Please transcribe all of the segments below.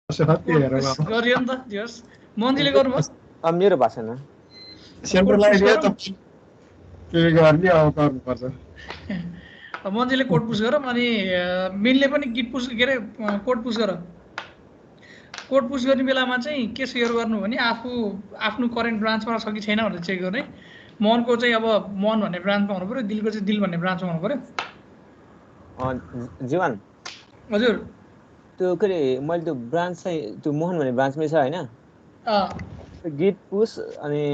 साथी कोड हेरेर पुश अब गरियो नि त दियोस् मोहनजीले गर्नुभयो मेरो भएको छैन सेन्ट्रलाइज कोड त के गर्ने अब गर्नुपर्छ मोहनजीले कोड पुश गर अनि मिनले पनि गिट पुश के अरे कोड पुश गर कोड पुश गर्ने बेलामा चाहिँ के सेयर गर्नु भने आफ्नो करेन्ट ब्रान्चमा छ कि छैन भनेर चेक गर्ने मोहनको चाहिँ अब मोहन भन्ने ब्रान्चमा हुनु पऱ्यो दिलको चाहिँ दिल भन्ने ब्रान्चमा हुनु पऱ्यो जीवन हजुर त्यो के अरे मैले त्यो ब्रान्च चाहिँ त्यो मोहन भन्ने ब्रान्चमै छ होइन गिट पुस अनि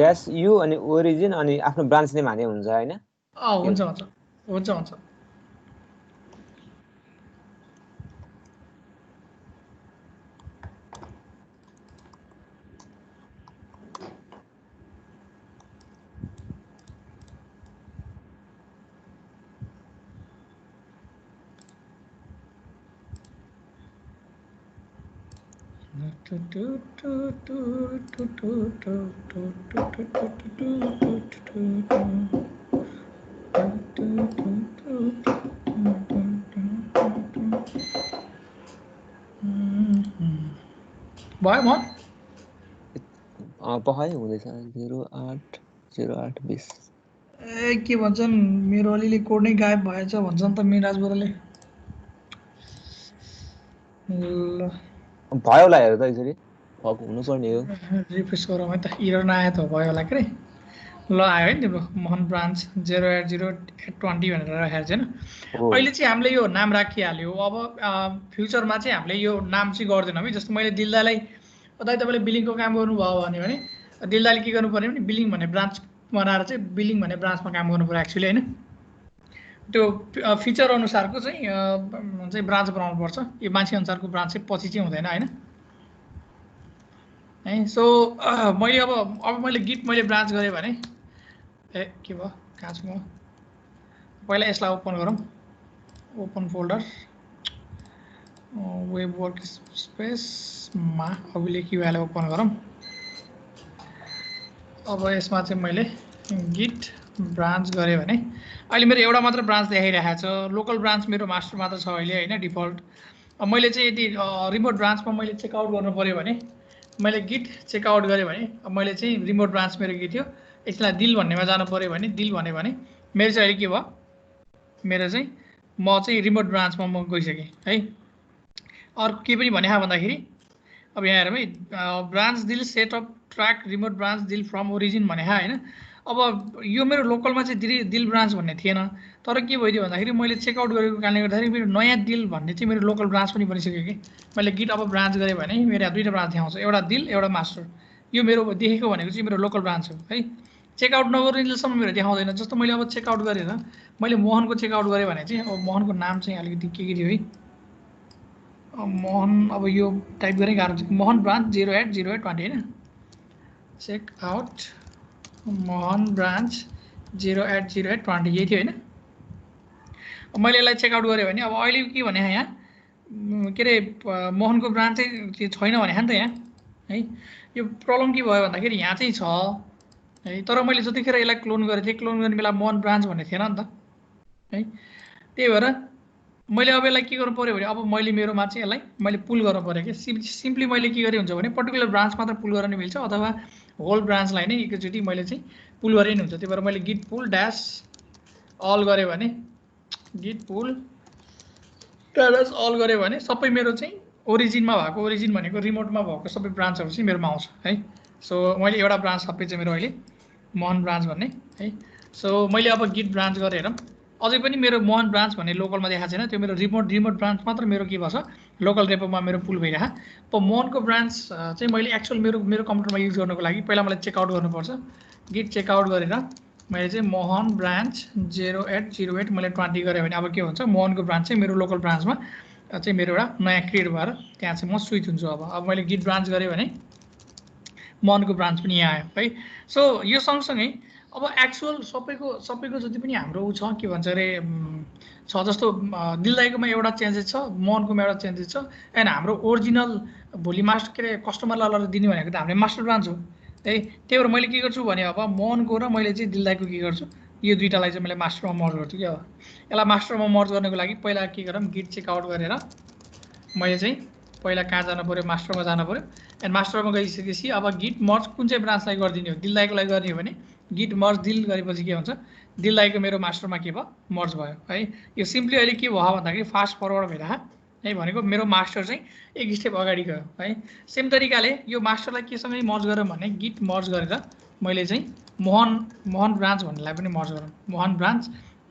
ड्यास यु अनि ओरिजिन अनि आफ्नो ब्रान्च नेम हाने हुन्छ होइन हुन्छ हुन्छ हुन्छ हुन्छ भयो म पखाइ हुँदैछ 080820 ए के भन्छन् मेरो अलिअलि कोड नै गायब भएछ भन्छन् त मिराज बराले ल भयो होला हेर त यसरी भएको हुनुपर्ने हो रिफ्रेस गरौँ है त इरर नआए त भयो होला के अरे ल आयो है तिम्रो मोहन ब्रान्च 08020 भनेर राखेको छैन अहिले चाहिँ हामीले यो नाम राखिहाल्यो अब फ्युचरमा चाहिँ हामीले यो नाम चाहिँ गर्दैनौँ है जस्तो मैले दिलदालाई दाइ तपाईँले बिलिङको काम गर्नुभयो भने दिलदाले के गर्नु पर्यो भने बिलिङ भन्ने ब्रान्च बनाएर चाहिँ बिलिङ भन्ने ब्रान्चमा काम गर्नु पर्यो एक्चुअली होइन त्यो फिचर अनुसारको चाहिँ ब्रान्च बनाउनु पर्छ यो मान्छे अनुसारको ब्रान्च चाहिँ पछि चाहिँ हुँदैन होइन है सो मैले अब मैले गिट मैले ब्रान्च गरेँ भने ए के भयो कहाँ छु म पहिला यसलाई ओपन गरौँ ओपन फोल्डर वेब वर्क स्पेसमा अहिले क्युआईलाई ओपन गरौँ अब यसमा चाहिँ मैले गिट ब्रान्च गरेँ भने अहिले मेरो एउटा मात्र ब्रान्च देखाइरहेको छ लोकल ब्रान्च मेरो मास्टर मात्र छ अहिले होइन डिफल्ट अब मैले चाहिँ यदि रिमोट ब्रान्चमा मैले चेकआउट गर्नु पऱ्यो भने मैले गिट चेकआउट गरेँ भने अब मैले चाहिँ रिमोट ब्रान्च मेरो के थियो यसलाई दिल भन्नेमा जानु पऱ्यो भने दिल भन्यो भने मेरो चाहिँ अहिले के भयो मेरो चाहिँ म चाहिँ रिमोट ब्रान्चमा म गइसकेँ है अर्को के पनि भने भन्दाखेरि अब यहाँ हेरौँ है ब्रान्च दिल set up track remote branch दिल फ्रम ओरिजिन भने होइन अब यो मेरो लोकलमा चाहिँ दिल ब्रान्च भन्ने थिएन तर के भइदियो भन्दाखेरि मैले चेकआउट गरेको कारणले गर्दाखेरि मेरो नयाँ दिल भन्ने चाहिँ मेरो लोकल ब्रान्च पनि बनिसक्यो कि मैले गिट अब ब्रान्च गरेँ भने मेरो दुईवटा ब्रान्च देखाउँछ एउटा दिल एउटा मास्टर यो मेरो देखेको भनेको चाहिँ मेरो लोकल ब्रान्च हो है चेकआउट नगर्नेसम्म मेरो देखाउँदैन जस्तो मैले अब चेकआउट गरेर मैले मोहनको चेकआउट गरेँ भने चाहिँ अब मोहनको नाम चाहिँ अलिकति के थियो है मोहन अब यो टाइप गरेँ गाह्रो छ मोहन ब्रान्च 08020 होइन चेकआउट मोहन ब्रान्च 08020 यही थियो होइन मैले यसलाई चेकआउट गरेँ भने अब अहिले के भने यहाँ के अरे मोहनको ब्रान्च चाहिँ छैन भने नि त यहाँ है यो प्रब्लम के भयो भन्दाखेरि यहाँ चाहिँ छ है तर मैले जतिखेर यसलाई क्लोन गरेको थिएँ क्लोन गर्ने बेला मोहन ब्रान्च भन्ने थिएन नि त है त्यही भएर मैले अब यसलाई के गर्नु पऱ्यो भने अब मैले मेरोमा चाहिँ यसलाई मैले पुल गर्नु पऱ्यो कि सिम्पली मैले के गरेँ हुन्छ भने पर्टिकुलर ब्रान्च मात्र पुल गर्न मिल्छ अथवा होल ब्रान्चलाई नै एकैचोटि मैले चाहिँ पुल गरेँ नि हुन्छ त्यही भएर मैले गिट पुल ड्यास अल गरेँ भने गिट पुल ड्यास अल गरेँ भने सबै मेरो चाहिँ ओरिजिनमा भएको ओरिजिन भनेको रिमोटमा भएको सबै ब्रान्चहरू चाहिँ मेरोमा आउँछ है सो मैले एउटा ब्रान्च सबै चाहिँ मेरो अहिले मोहन ब्रान्च भन्ने है सो मैले अब गिट ब्रान्च गरेर अझै पनि मेरो मोहन ब्रान्च भन्ने लोकलमा देखाएको छैन त्यो मेरो रिमोट ब्रान्च मात्र मेरो के भन्छ लोकल रेपोमा मेरो पुल भइरहेको अब मोहनको ब्रान्च चाहिँ मैले एक्चुअल मेरो कम्प्युटरमा युज गर्नको लागि पहिला मलाई चेकआउट गर्नुपर्छ गिट चेकआउट गरेर मैले चाहिँ मोहन ब्रान्च 0808 मैले 20 गरेँ भने अब के हुन्छ मोहनको ब्रान्च चाहिँ मेरो लोकल ब्रान्चमा चाहिँ मेरो एउटा नयाँ क्रिएट भएर त्यहाँ चाहिँ म स्विच हुन्छु अब मैले गिट ब्रान्च गरेँ भने मोहनको ब्रान्च पनि यहाँ आयो है सो यो सँगसँगै अब एक्चुअल सबैको जति पनि हाम्रो छ के भन्छ अरे छ जस्तो दिलदाईकोमा एउटा चेन्जेस छ मोहनकोमा एउटा चेन्जेस छ एन्ड हाम्रो ओरिजिनल भोलि मास्टर के अरे कस्टमरलाई लगेर दिने भनेको त हाम्रो मास्टर ब्रान्च हो है त्यही भएर मैले के गर्छु भने अब मोहनको र मैले चाहिँ दिलदाईको के गर्छु यो दुईटालाई चाहिँ मैले मास्टरमा मर्ज गर्छु कि अब यसलाई मास्टरमा मर्ज गर्नको लागि पहिला के गरौँ गिट चेकआउट गरेर मैले चाहिँ पहिला कहाँ जानु पर्यो मास्टरमा जानु पर्यो एन्ड मास्टरमा गइसकेपछि अब गिट मर्ज कुन चाहिँ ब्रान्चलाई गरिदिने हो दिलदाईको लागि गर्ने हो भने गिट मर्ज दिल गरेपछि के हुन्छ दिलदाईको मेरो मास्टरमा के भयो मर्ज भयो है यो सिम्पली अहिले के भयो भन्दाखेरि फास्ट फरवर्ड भइरह है भनेको मेरो मास्टर चाहिँ एक स्टेप अगाडि गयो है सेम तरिकाले यो मास्टरलाई केसँगै मर्ज गरौँ भने गिट मर्ज गरेर मैले चाहिँ मोहन ब्रान्च भन्नेलाई पनि मर्ज गरौँ मोहन ब्रान्च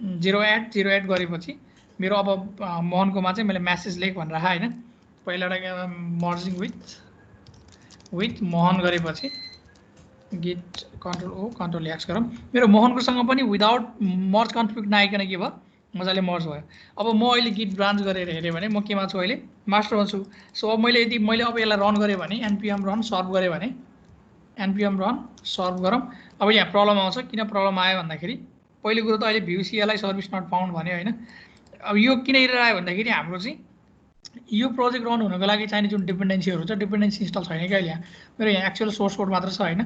0 गरेपछि मेरो अब मोहनकोमा चाहिँ मैले म्यासेज लेख भनेर राखेँ होइन पहिला एउटा मर्जिङ विथ मोहन गरेपछि गिट कन्ट्रोल ओ कन्ट्रोल एक्स गरौँ मेरो मोहनकोसँग पनि विदाउट मर्ज कन्फ्लिक्ट नआइकन के भयो मजाले मर्ज भयो अब म अहिले गिट ब्रान्च गरेर हेरेँ भने म केमा छु अहिले मास्टरमा छु सो अब मैले यदि मैले अब यसलाई रन गरेँ भने npm रन सर्भ गरेँ भने npm रन सर्भ गरौँ अब यहाँ प्रब्लम आउँछ किन प्रब्लम आयो भन्दाखेरि पहिलो कुरो त अहिले भ्युसिएलआई सर्भिस नट फाउन्ड भन्यो होइन अब यो किन एरर आयो भन्दाखेरि हाम्रो चाहिँ यो प्रोजेक्ट रन हुनको लागि चाहिने जुन डिपेन्डेन्सीहरू छ डिपेन्डेन्सी इन्स्टल छैन क्या यहाँ मेरो यहाँ एक्चुअल सोर्स कोड मात्र छ होइन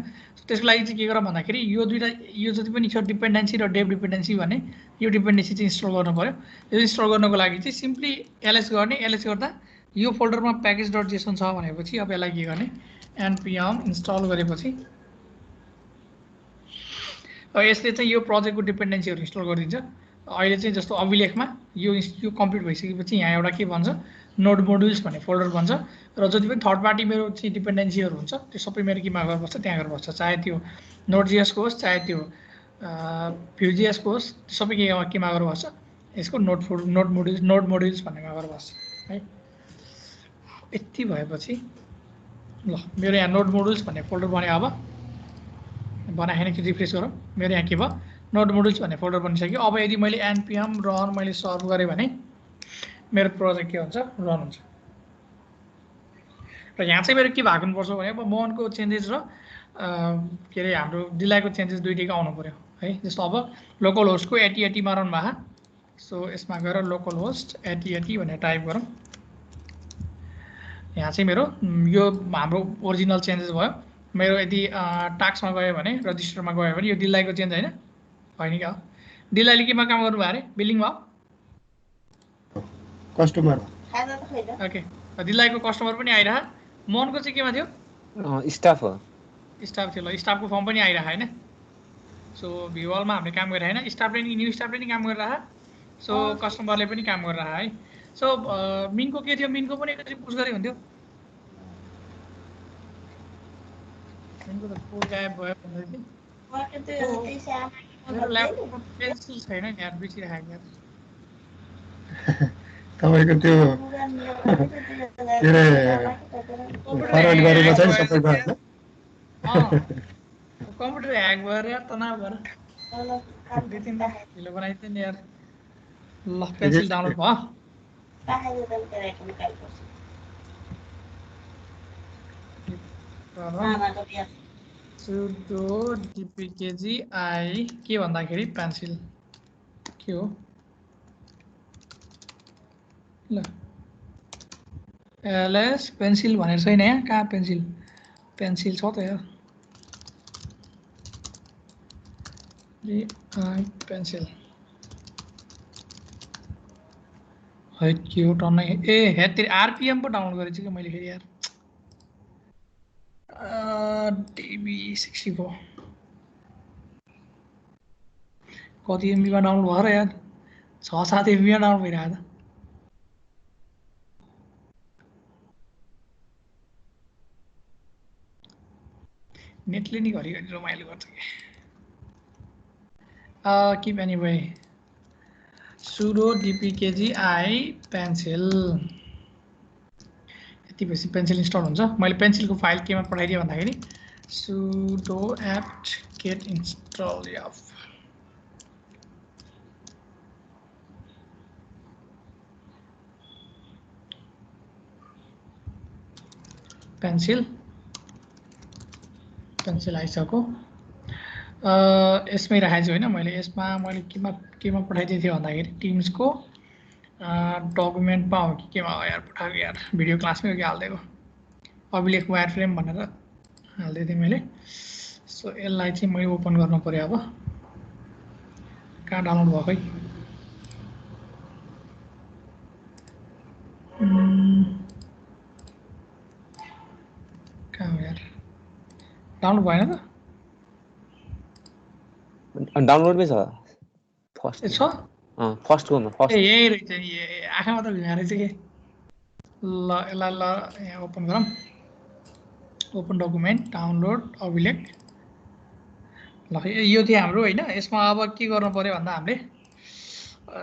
त्यसको लागि चाहिँ के गरौँ भन्दाखेरि यो दुईटा यो जति पनि छ डिपेन्डेन्सी र डेभ डिपेन्डेन्सी भने यो डिपेन्डेन्सी चाहिँ इन्स्टल गर्नु पऱ्यो यो इन्स्टल गर्नको लागि चाहिँ सिम्पली एलएस गर्ने एलएस गर्दा यो फोल्डरमा प्याकेज डट जेसन छ भनेपछि अब यसलाई के गर्ने npm इन्स्टल गरेपछि यसले चाहिँ यो प्रोजेक्टको डिपेन्डेन्सीहरू इन्स्टल गरिदिन्छ अहिले चाहिँ जस्तो अभिलेखमा यो कम्प्लिट भइसकेपछि यहाँ एउटा के भन्छ नोड मोड्युल्स भन्ने फोल्डर भन्छ र जति पनि थर्ड पार्टी मेरो चाहिँ डिपेन्डेन्सीहरू हुन्छ त्यो सबै मेरो केमा गएर बस्छ त्यहाँ गएर बस्छ चाहे त्यो नोड जिएसको होस् चाहे त्यो भ्युजिएसको होस् सबै केमा गएर बस्छ यसको नोड मोड्युल्स भन्नेमा गएर बस्छ है यति भएपछि ल मेरो यहाँ नोड मोड्युल्स भन्ने फोल्डर बन्यो अब बनाएन कि रिफ्रेस गरौँ मेरो यहाँ के भयो नोड मोड्युल्स भन्ने फोल्डर बनिसक्यो अब यदि मैले npm रन मैले सर्भ गरेँ भने मेरो प्रोजेक्ट के हुन्छ रन हुन्छ र यहाँ चाहिँ मेरो के भएको हुनुपर्छ भने अब मोहनको चेन्जेस र के अरे हाम्रो दिलाईको चेन्जेस दुईटैको आउनु पऱ्यो है जस्तो अब लोकल होस्टको 8080 मा रन भए सो यसमा गएर लोकल होस्ट 8080 भनेर टाइप गरौँ यहाँ चाहिँ मेरो यो हाम्रो ओरिजिनल चेन्जेस भयो मेरो यदि टास्कमा गयो भने रजिस्टरमा गयो भने यो दिलाईको चेन्ज होइन होइन क्या दिलाईले केमा काम गर्नु भयो अरे बिलिङ भयो कस्टमर ओके दिलाईको कस्टमर पनि आइरह मोहनको चाहिँ केमा थियो स्टाफ हो स्टाफ थियो ल स्टाफको फर्म पनि आइरह होइन सो भ्युअलमा हामीले काम गरिरहेन स्टाफले नि न्यू स्टाफले नि काम गरिरह सो कस्टमरले पनि काम गरिरह है सो मिनको के थियो मिनको पनि एकचोटि पुछ गरे हुन्थ्यो मिनको त कोड गायब भयो भन्दै थियो मेरो ल्यापटपमा पेन्सिल छैन नि यार बिर्सिरहेको यार तपाईको त्यो के रे फरवर्ड गरेको छ नि सबै गर्छ कम्प्युटर ह्याक भएर यार तनाव भएर दुई तीन ढिलो बनाइदियो नि यार ल पेन्सिल डाउनलोड भयो sudo dpkg I के भन्दाखेरि पेन्सिल के हो ल ls पेन्सिल भनेर छैन यहाँ कहाँ पेन्सिल पेन्सिल छ त यार पेन्सिल है के हो टन्नै ए हेतिर आरपीएम पो डाउनलोड गरेछु कि मैले फेरि यार DB64 कति एमबीमा डाउनलोड भयो र यार 6-7 एमबीमा डाउनलोड भइरहेको छ नेटले नि घरिघरि रमाइलो गर्छ कि keep anyway sudo dpkg I pencil यतिपछि पेन्सिल इन्स्टल हुन्छ मैले पेन्सिलको फाइल केमा पठाइदिएँ भन्दाखेरि sudo apt get install of pencil pencil आइसक्यो यसमै राखेको छु होइन मैले यसमा मैले केमा पठाइदिएको थिएँ भन्दाखेरि टिम्सको डकुमेन्टमा हो कि केमा हो यार पठाएको यार भिडियो क्लासमै हो कि हालिदिएको अभिलेख वायर फ्रेम भनेर हालिदिएको थिएँ मैले सो यसलाई चाहिँ मैले ओपन गर्नु पऱ्यो अब कहाँ डाउनलोड भयो खै डाउनलोड भएन त डाउनलोडमै छ फर्स्ट ए छ फर्स्टकोमा फर्स्ट यही रहेछ आँखामा त भिना रहेछ के ल यसलाई ल यहाँ ओपन गरौँ ओपन डकुमेन्ट डाउनलोड अभिलेख ल यो थियो हाम्रो होइन यसमा अब के गर्नु पर्यो भन्दा हामीले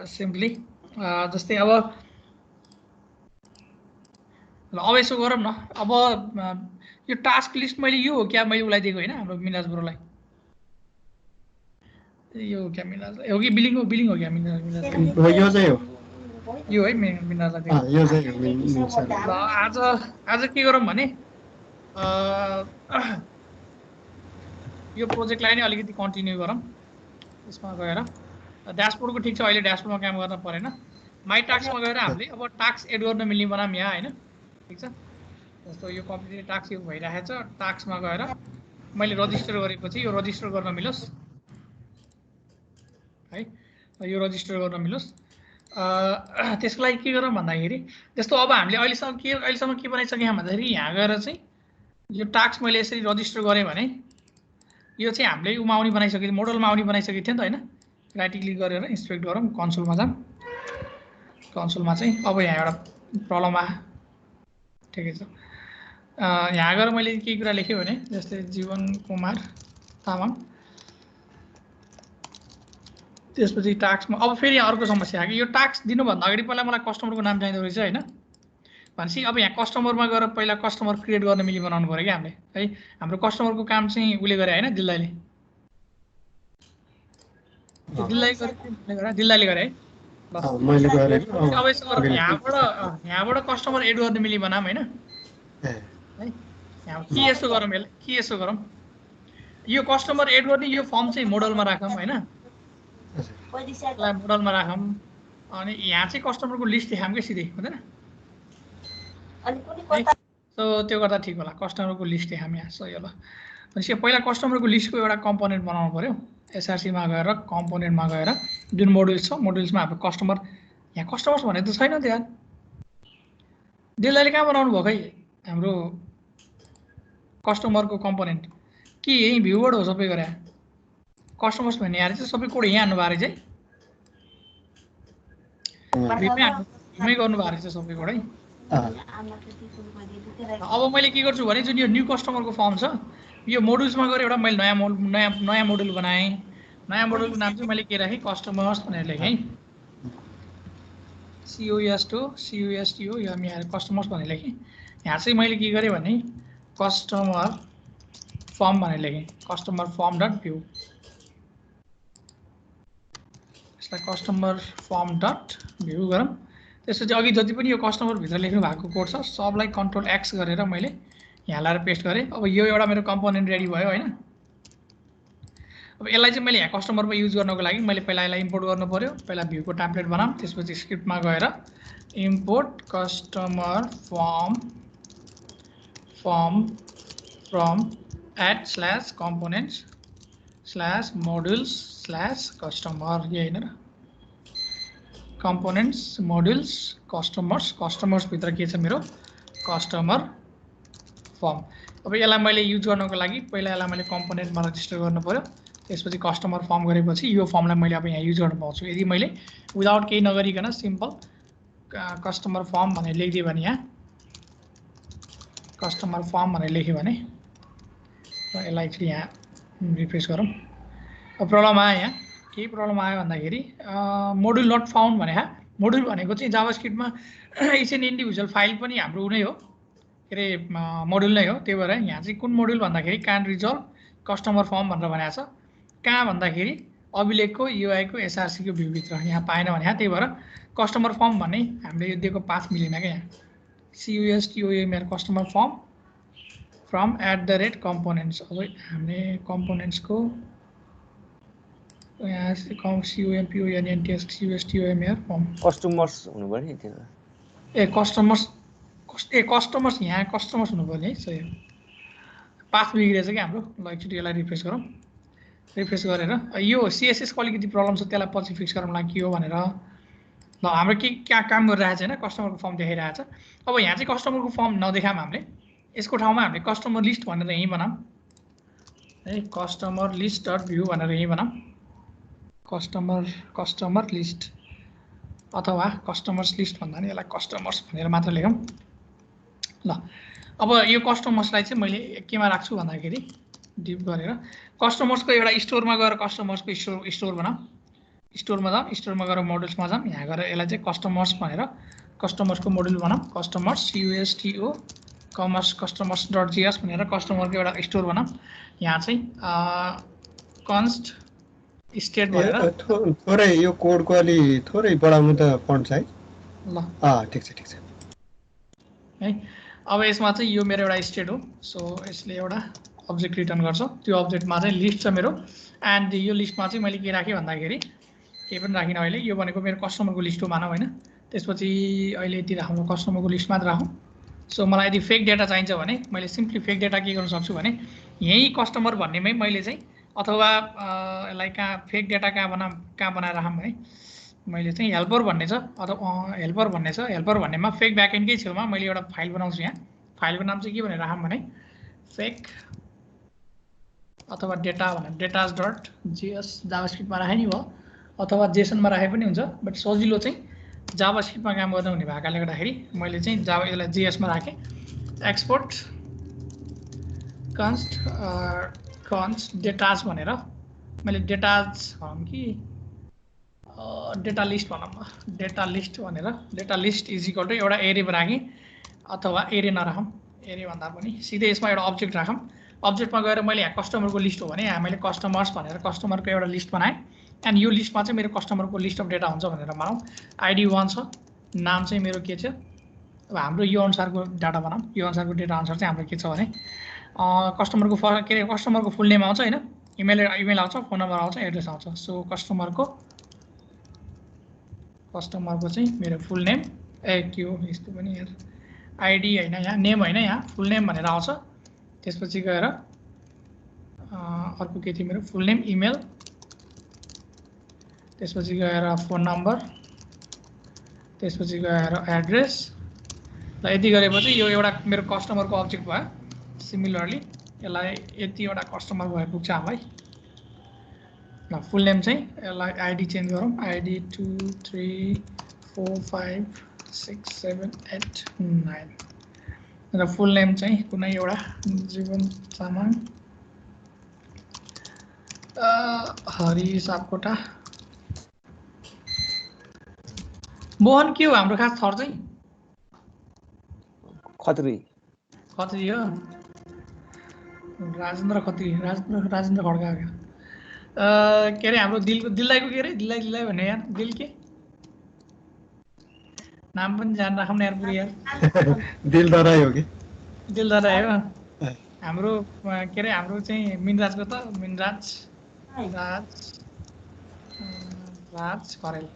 सिम्पली जस्तै अब ल अब यसो गरौँ न अब यो टास्क लिस्ट मैले यो हो क्या मैले उसलाई दिएको होइन हाम्रो मिनाज ब्रोलाई यो हो क्या मिनाज हो कि बिलिङ हो क्या मिनाज यो चाहिँ हो यो है मिनाजलाई दिएको यो चाहिँ ल आज के गरौँ भने यो प्रोजेक्टलाई नै अलिकति कन्टिन्यू गरौँ यसमा गएर ड्यासबोर्डको ठिक छ अहिले ड्यासबोर्डमा काम गर्न परेन माई टास्कमा गएर हामीले अब टास्क एड गर्न मिल्ने बनाऊँ यहाँ होइन ठिक छ जस्तो यो कम्प्लिटली टास्क यो भइरहेको छ टास्कमा गएर मैले रजिस्टर गरेपछि यो रजिस्टर गर्न मिलोस् है यो रजिस्टर गर्न मिलोस् त्यसको लागि के गरौँ भन्दाखेरि जस्तो अब हामीले अहिलेसम्म के बनाइसक्यौँ भन्दाखेरि यहाँ गएर चाहिँ यो टास्क मैले यसरी रजिस्टर गरेँ भने यो चाहिँ हामीले उमा आउने बनाइसकेको थियो मोडलमा आउने बनाइसकेको थियो नि त होइन राइट क्लिक गरेर इन्सपेक्ट गरौँ कन्सोलमा जाऊँ कन्सोलमा चाहिँ अब यहाँ एउटा प्रब्लम आयो ठिकै छ यहाँ गएर मैले केही कुरा लेखेँ भने जस्तै जीवन कुमार तामाङ त्यसपछि टास्कमा अब फेरि अर्को समस्या आयो कि यो टास्क दिनुभन्दा अगाडि पहिला मलाई कस्टमरको नाम चाहिँदो रहेछ होइन भनेपछि अब यहाँ कस्टमरमा गएर पहिला कस्टमर क्रिएट गर्न मिली बनाउनु पऱ्यो क्या हामीले है हाम्रो कस्टमरको काम चाहिँ उसले गरे होइन दिल्लाले गरे है अब यसो गरौँ यहाँबाट कस्टमर एड गर्न मिली बनाऊँ होइन है यहाँ के यसो गरौँ यो कस्टमर एड गर्ने यो फर्म चाहिँ मोडलमा राखौँ होइन मोडलमा राखौँ अनि यहाँ चाहिँ कस्टमरको लिस्ट देखाऊँ क्या सिधै हुँदैन सो त्यो गर्दा ठिक होला कस्टमरको लिस्ट देखाऊँ यहाँ सही होला भनेपछि पहिला कस्टमरको लिस्टको एउटा कम्पोनेन्ट बनाउनु पऱ्यो एसआरसीमा गएर कम्पोनेन्टमा गएर जुन मोडुल्स छ मोडुल्समा हाम्रो कस्टमर यहाँ कस्टमर्स भनेको त छैन त्यहाँ दिल्लाले कहाँ बनाउनु भयो खै हाम्रो कस्टमरको कम्पोनेन्ट कि यहीँ भ्यूबाट हो सबै गरे कस्टमर्स भन्ने आएर चाहिँ सबै कोड यहाँ हान्नु भएको रहेछ है गर्नुभएको रहेछ सबै कोड है अब मैले के गर्छु भने जुन यो न्यू कस्टमरको फर्म छ यो मोडुल्समा गएर एउटा मैले नयाँ मोडुल बनाएँ नयाँ मोडुलको नाम चाहिँ मैले के राखेँ कस्टमर्स भनेर लेखेँ COS2 यो हामी यहाँ कस्टमर्स भनेर लेखेँ यहाँ चाहिँ मैले के गरेँ भने कस्टमर फर्म भनेर लेखेँ कस्टमर फर्म डट भ्यू यसलाई कस्टमर फर्म डट भ्यू गरौँ त्यसपछि अघि जति पनि यो कस्टमरभित्र लेख्नु भएको कोड छ सबलाई कन्ट्रोल X गरेर मैले यहाँ लाएर पेस्ट गरेँ अब यो एउटा मेरो कम्पोनेन्ट रेडी भयो होइन अब यसलाई चाहिँ मैले यहाँ कस्टमरमा युज गर्नको लागि मैले पहिला यसलाई इम्पोर्ट गर्नु पऱ्यो पहिला भ्यूको टेम्प्लेट बनाऊँ त्यसपछि स्क्रिप्टमा गएर import customer form from @components/modules/customer यही होइन र components modules कस्टमर्स भित्र के छ मेरो कस्टमर फर्म अब यसलाई मैले युज गर्नको लागि पहिला यसलाई मैले कम्पोनेन्टमा रजिस्टर गर्नु पऱ्यो त्यसपछि कस्टमर फर्म गरेपछि यो फर्मलाई मैले अब यहाँ युज गर्न पाउँछु यदि मैले विदाउट केही नगरिकन सिम्पल कस्टमर फर्म भनेर लेखिदिएँ भने यहाँ कस्टमर फर्म भनेर लेख्यो भने र यसलाई चाहिँ यहाँ रिफ्रेस गरौँ अब प्रब्लम आयो यहाँ केही प्रब्लम आयो भन्दाखेरि मोडुल नट फाउन्ड भने मोडुल भनेको चाहिँ जावास्क्रिप्टमा इट्स एन इन्डिभिजुअल फाइल पनि हाम्रो नै हो के अरे मोडुल नै हो त्यही भएर यहाँ चाहिँ कुन मोडुल भन्दाखेरि क्यान रिजल्भ कस्टमर फर्म भनेर भनेको छ कहाँ भन्दाखेरि अभिलेखको युआईको एसआरसीको भ्यूभित्र यहाँ पाएन भने त्यही भएर कस्टमर फर्म भन्ने हामीले यो दिएको पाथ मिलेन क्या यहाँ CUSTOA मेरो कस्टमर फर्म फ्रम @components अब हामीले कम्पोनेन्ट्सको यहाँ COMPONENTS फर्म कस्टमर्स हुनु पर्यो नि त्यो कस्टमर्स यहाँ कस्टमर्स हुनु पर्ने है सही पाथ बिग्रेछ कि हाम्रो ल एकचोटि यसलाई रिफ्रेस गरौँ रिफ्रेस गरेर यो CSS को अलिकति प्रब्लम छ त्यसलाई पछि फिक्स गरौँला के हो भनेर ल हाम्रो के काम गरिरहेको छैन कस्टमरको फर्म देखाइरहेको छ अब यहाँ चाहिँ कस्टमरको फर्म नदेखाऊँ हामीले यसको ठाउँमा हामीले कस्टमर लिस्ट भनेर यहीँ बनाऊँ है कस्टमर लिस्ट डट भ्यू भनेर यही बनाऊँ कस्टमर लिस्ट अथवा कस्टमर्स लिस्ट भन्दा नि यसलाई कस्टमर्स भनेर मात्र लेखौँ ल अब यो कस्टमर्सलाई चाहिँ मैले केमा राख्छु भन्दाखेरि डिप गरेर कस्टमर्सको एउटा स्टोरमा गएर कस्टमर्सको स्टोर बनाऊँ स्टोरमा जाऊँ स्टोरमा गएर मोडल्समा जाऊँ यहाँ गएर यसलाई चाहिँ कस्टमर्स भनेर कस्टमर्सको मोडल बनाऊँ customers USTO commerce customers dot GS भनेर कस्टमरको एउटा स्टोर बनाऊँ यहाँ चाहिँ कन्स्ट स्टेट भनेर थोरै यो कोडको अलि थोरै बढाउनु त पर्छ है ल ठिक छ है अब यसमा चाहिँ यो मेरो एउटा स्टेट हो सो यसले एउटा अब्जेक्ट रिटर्न गर्छ त्यो अब्जेक्टमा चाहिँ लिस्ट छ मेरो एन्ड यो लिस्टमा चाहिँ मैले के राखेँ भन्दाखेरि केही पनि राखिनँ अहिले यो भनेको मेरो कस्टमरको लिस्ट हो मानौँ होइन त्यसपछि अहिले यति राखौँ कस्टमरको लिस्ट मात्र राखौँ सो मलाई यदि फेक डेटा चाहिन्छ भने मैले सिम्पली फेक डेटा के गर्न सक्छु भने यही कस्टमर भन्नेमै मैले चाहिँ अथवा यसलाई कहाँ फेक डेटा कहाँ बनाएर राखौँ भने मैले चाहिँ हेल्पर भन्ने छ अथवा हेल्पर भन्ने छ हेल्पर भन्नेमा फेक ब्याकएन्डकै छेउमा मैले एउटा फाइल बनाउँछु यहाँ फाइलको नाम चाहिँ के भनेर राखौँ भने फेक अथवा डेटा भनेर डेटाज डट जीएस जाभास्क्रिप्टमा राखे नि भयो अथवा जेसनमा राखे पनि हुन्छ बट सजिलो चाहिँ जाभास्क्रिप्टमा काम गर्दा हुने भएकाले गर्दाखेरि मैले चाहिँ यसलाई जीएसमा राखेँ एक्सपोर्ट कन्स्ट डेटाज भनेर मैले डेटाज भनौँ कि डेटा लिस्ट भनौँ डेटा लिस्ट भनेर data list is equal to एउटा एरेमा राखेँ अथवा एरे नराखौँ एरे भन्दा पनि सिधै यसमा एउटा अब्जेक्ट राखौँ अब्जेक्टमा गएर मैले यहाँ कस्टमरको लिस्ट हो भने यहाँ मैले कस्टमर्स भनेर कस्टमरको एउटा लिस्ट बनाएँ एन्ड यो लिस्टमा चाहिँ मेरो कस्टमरको लिस्ट अफ डेटा हुन्छ भनेर मानौँ आइडी 1 छ नाम चाहिँ मेरो के छ अब हाम्रो यो अनुसारको डाटा बनाऊँ यो अनुसारको डेटा अनुसार चाहिँ हाम्रो के छ भने कस्टमरको के अरे कस्टमरको फुल नेम आउँछ होइन इमेल आउँछ फोन नम्बर आउँछ एड्रेस आउँछ सो कस्टमरको चाहिँ मेरो फुल नेम के हो यस्तो पनि यार आइडी होइन यहाँ नेम होइन यहाँ फुल नेम भनेर आउँछ त्यसपछि गएर अर्को के थियो मेरो फुल नेम इमेल त्यसपछि गएर फोन नम्बर त्यसपछि गएर एड्रेस ल यति गरेपछि यो एउटा मेरो कस्टमरको अब्जेक्ट भयो सिमिलरली यसलाई यतिवटा कस्टमर भए पुग्छ हामीलाई ल फुल नेम चाहिँ यसलाई आइडी चेन्ज गरौँ आइडी 2 3 4 5 6 7 8 9 र फुल नेम चाहिँ कुनै एउटा जीवन तामाङ हरि सापकोटा मोहन के हो हाम्रो खास थर चाहिँ खत्री हो राजेन्द्र खत्री राजेन्द्र खड्का के अरे हाम्रो दिलदाईको के अरे दिलदाई भन्ने यार दिल के नाम पनि जान राखौँ न यार पुरै यार दिलदाई हो कि दिलदाई हो हाम्रो के अरे हाम्रो चाहिँ मिनराजको त मिनराज राज खरेल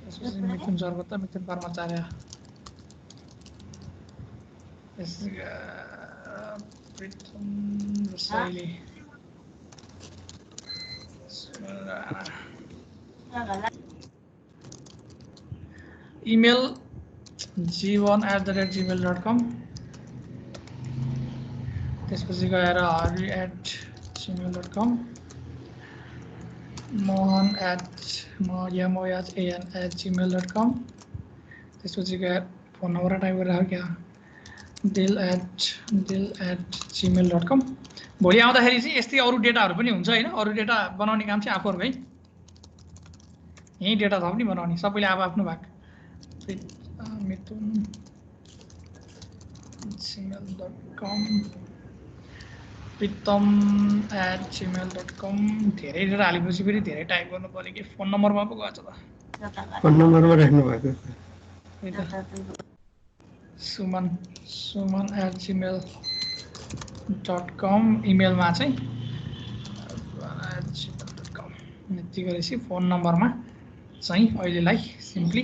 त्यसपछि मिथुन सरको त मिथुन कर्मचार्य रसाइली इमेल g1@gmail.com त्यसपछि गएर hari@gmail.com mohan@gmail.com त्यसपछि गएर फोन नम्बर टाइप गरेर राख्यो क्या dill@gmail.com भोलि आउँदाखेरि चाहिँ यस्तै अरू डेटाहरू पनि हुन्छ होइन अरू डेटा बनाउने काम चाहिँ आफूहरूको है यही डेटा थप्ने बनाउने सबैले आफ्नो भाग मिथुन gmail.com pritam@gmail.com धेरै डेटा हालेपछि फेरि धेरै टाइप गर्नु पर्यो कि फोन नम्बरमा पो गएछ त फोन नम्बरमा राख्नु भएको suman@gmail.com इमेलमा चाहिँ gmail.com यति गरेपछि फोन नम्बरमा चाहिँ अहिलेलाई सिम्पली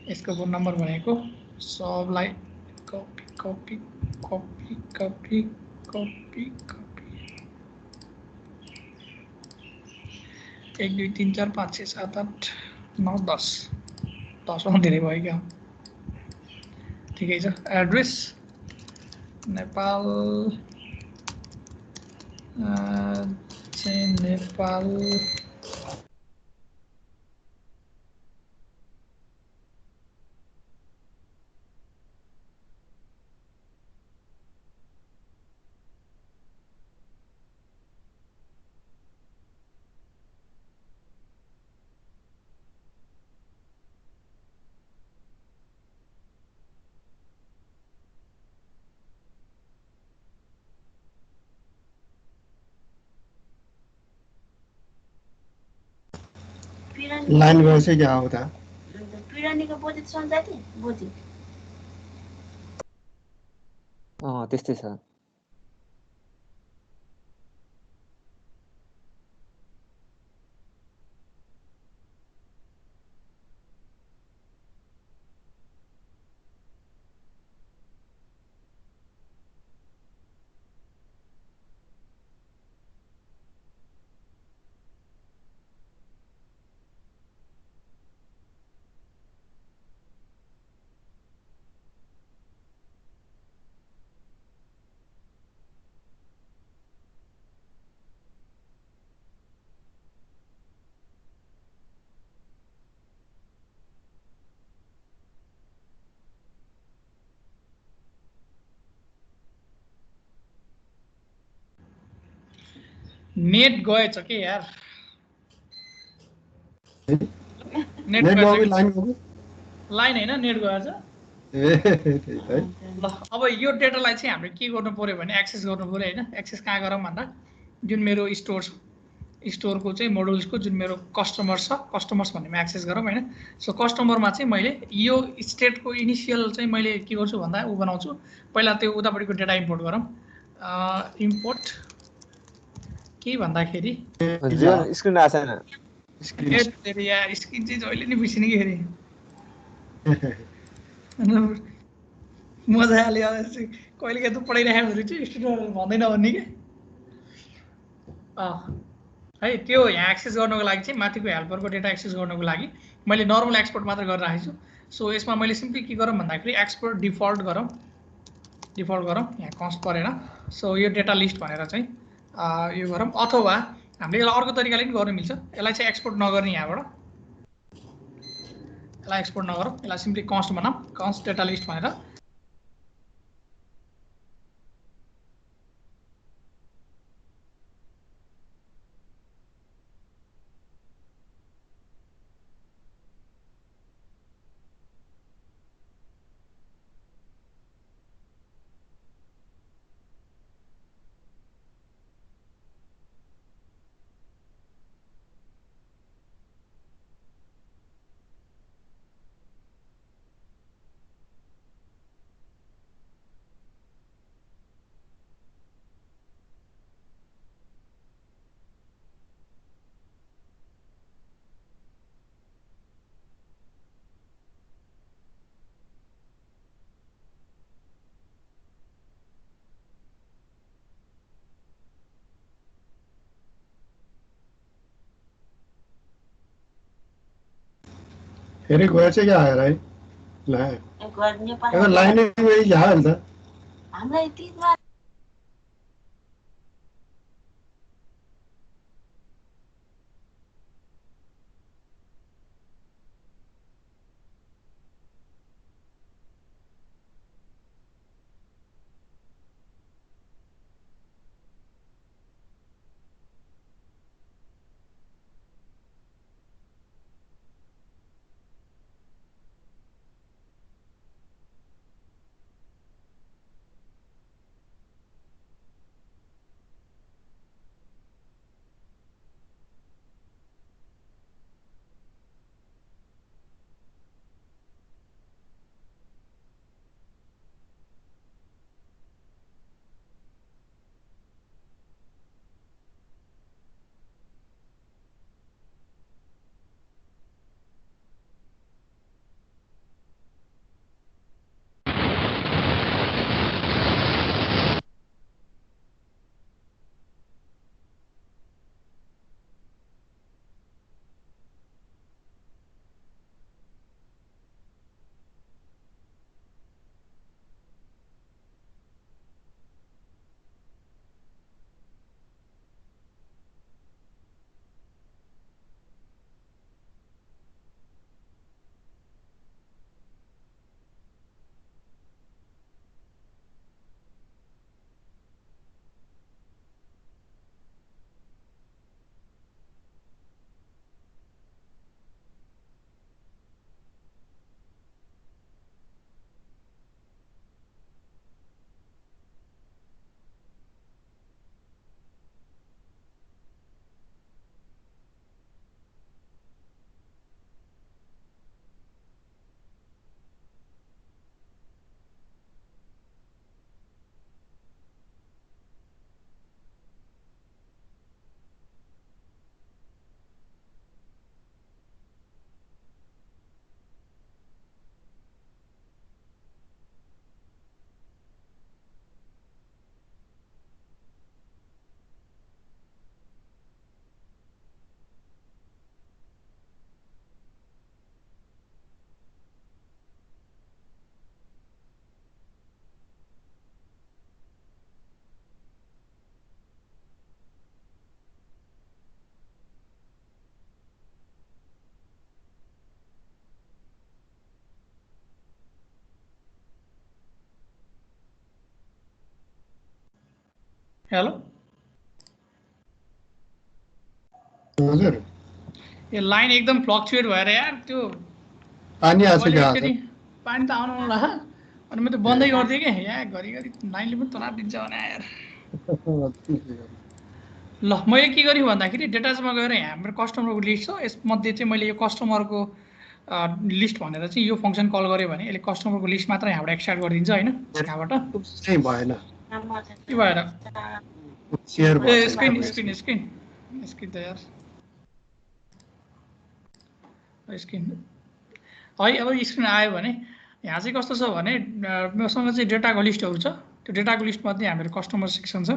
यसको फोन नम्बर भनेको सबलाई कपी 1 2 3 4 5 6 7 8 9 10 10 धेरै भयो क्या ठिकै छ एड्रेस नेपाल चाहिँ नेपाल लाइन गएछ क्या उता त्यस्तै छ। नेट गएछ के यार, नेट नेट गयो कि गएछ, लाइन गयो? लाइन होइन नेट गएछ। है ल अब यो डेटालाई चाहिँ हामीले के गर्नु पर्यो भने एक्सेस गर्नु पर्यो होइन। एक्सेस कहाँ गरौँ भन्दा जुन मेरो स्टोर छ, स्टोरको चाहिँ मोडुल्सको जुन मेरो कस्टमर छ, कस्टमर्स भन्नेमा एक्सेस गरौँ होइन। सो कस्टमरमा चाहिँ मैले यो स्टेटको इनिसियल चाहिँ मैले के गर्छु भन्दा ऊ बनाउँछु। पहिला त्यो उतापट्टिको डेटा इम्पोर्ट गरौँ। इम्पोर्ट के भन्दाखेरि स्क्रिन आएको छैन। स्क्रिन चाहिँ जहिले नि बिर्सिने कि फेरि मजाले कहिले काहीँ त पढाइराखेको हुन्छ स्टुडेन्टहरू भन्दैन भन्ने कि है। त्यो यहाँ एक्सेस गर्नको लागि चाहिँ माथिको हेल्परको डेटा एक्सेस गर्नको लागि मैले नर्मल एक्सपोर्ट मात्र गरिराखेको छु। सो यसमा मैले सिम्पली के गरौँ भन्दाखेरि एक्सपोर्ट डिफल्ट गरौँ, यहाँ कस्ट परेन। सो यो डेटा लिस्ट भनेर चाहिँ यो गरौँ, अथवा हामीले यसलाई अर्को तरिकाले पनि गर्न मिल्छ। यसलाई चाहिँ एक्सपोर्ट नगर्ने, यहाँबाट यसलाई एक्सपोर्ट नगरौँ, यसलाई सिम्पली कस्ट बनाऊँ, कस्ट डेटा लिस्ट भनेर। फेरि गएछ क्या आएर है लाइन में आयो नि त। हेलो हजुर यो लाइन एकदम फ्लक्चुएट भएर यार त्यो पानी आछ मैले क्या एकचोटि पानी त आउनु होला अनि म त बन्दै गरिदिएँ कि यहाँ घरिघरि लाइनले पनि तनाव दिन्छ भने यार ल मैले के गरेँ भन्दाखेरि डेटाजमा गएर यहाँ हाम्रो कस्टमरको लिस्ट छ यसमध्ये चाहिँ मैले यो कस्टमरको लिस्ट भनेर चाहिँ यो फङ्सन कल गरेँ भने यसले कस्टमरको लिस्ट मात्र यहाँबाट एक्सट्र्याक्ट गरिदिन्छ होइन यहाँबाट चाहिँ भएन के भएर शेयर ए स्क्रिन स्क्रिन स्क्रिन स्क्रिन त यार स्क्रिन है अब स्क्रिन आयो भने यहाँ चाहिँ कस्तो छ भने मसँग चाहिँ डेटाको लिस्टहरू छ त्यो डेटाको लिस्टमध्ये हामीहरू कस्टमर सेक्सन छ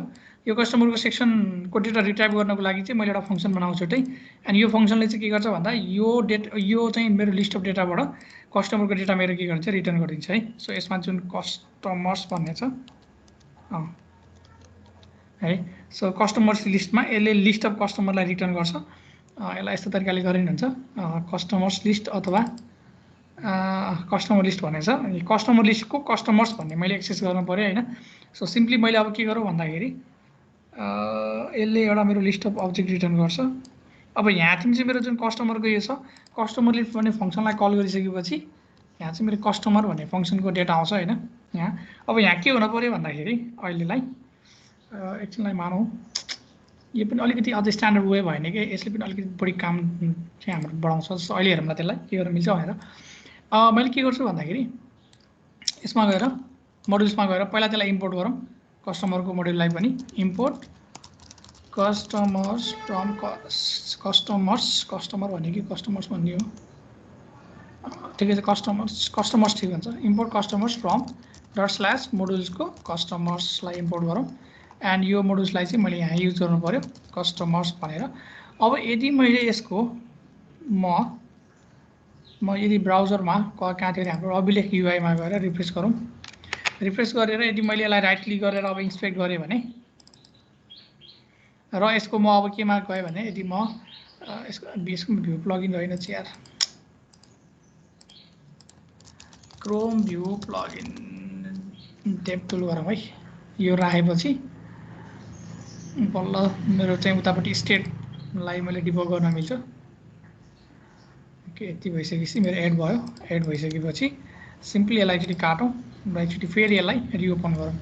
यो कस्टमरको सेक्सनको डेटा रिट्राइभ गर्नको लागि चाहिँ मैले एउटा फङ्सन बनाउँछु त्यही अनि यो फङ्सनले चाहिँ के गर्छ भन्दा यो चाहिँ मेरो लिस्ट अफ डेटाबाट कस्टमरको डेटा मेरो के गरिन्छ रिटर्न गरिदिन्छ है सो यसमा जुन कस्टमर्स भन्ने छ है सो कस्टमर्स लिस्टमा यसले लिस्ट अफ कस्टमरलाई रिटर्न गर्छ यसलाई यस्तो तरिकाले गरिनु हुन्छ कस्टमर्स लिस्ट अथवा कस्टमर लिस्ट भनेको छ अनि कस्टमर लिस्टको कस्टमर्स भन्ने मैले एक्सेस गर्नु पऱ्यो होइन सो सिम्पली मैले अब के गरौँ भन्दाखेरि यसले एउटा मेरो लिस्ट अफ अब्जेक्ट रिटर्न गर्छ अब यहाँ चाहिँ मेरो जुन कस्टमरको यो छ कस्टमर लिस्ट भन्ने फङ्सनलाई कल गरिसकेपछि यहाँ चाहिँ मेरो कस्टमर भन्ने फङ्सनको डेटा आउँछ होइन यहाँ अब यहाँ के हुनु पऱ्यो भन्दाखेरि अहिलेलाई एकछिनलाई मानौँ यो पनि अलिकति अझै स्ट्यान्डर्ड वे भएन कि यसले पनि अलिकति बढी काम चाहिँ हाम्रो बढाउँछ जस्तो अहिले हेरौँला त्यसलाई के गर्न मिल्छ भनेर मैले के गर्छु भन्दाखेरि यसमा गएर मोड्युल्समा गएर पहिला त्यसलाई इम्पोर्ट गरौँ कस्टमरको मोड्युललाई पनि इम्पोर्ट कस्टमर्स फ्रम कस्टमर भन्ने कि कस्टमर्स भन्ने हो ठिकै छ कस्टमर्स ठिक हुन्छ इम्पोर्ट कस्टमर्स फ्रम / मोड्युल्सको कस्टमर्सलाई इम्पोर्ट गरौँ एन्ड यो मोड्युल्सलाई चाहिँ मैले यहाँ युज गर्नु पऱ्यो कस्टमर्स भनेर अब यदि मैले यसको म यदि ब्राउजरमा कहाँतिर हाम्रो अभिलेख युआईमा गएर रिफ्रेस गरेर यदि मैले यसलाई राइट क्लिक गरेर अब इन्स्पेक्ट गरेँ भने र यसको म अब केमा गएँ भने यदि म यसको भ्यू प्लगइन रहेन चाहिँ यार Chrome view plugin tape tool गरौँ है यो राखेपछि बल्ल मेरो चाहिँ उतापट्टि स्टेटलाई मैले डिबग गर्न मिल्छ ओके यति भइसकेपछि मेरो एड भयो एड भइसकेपछि सिम्पली यसलाई एकचोटि काटौँ र एकचोटि फेरि यसलाई रिओपन गरौँ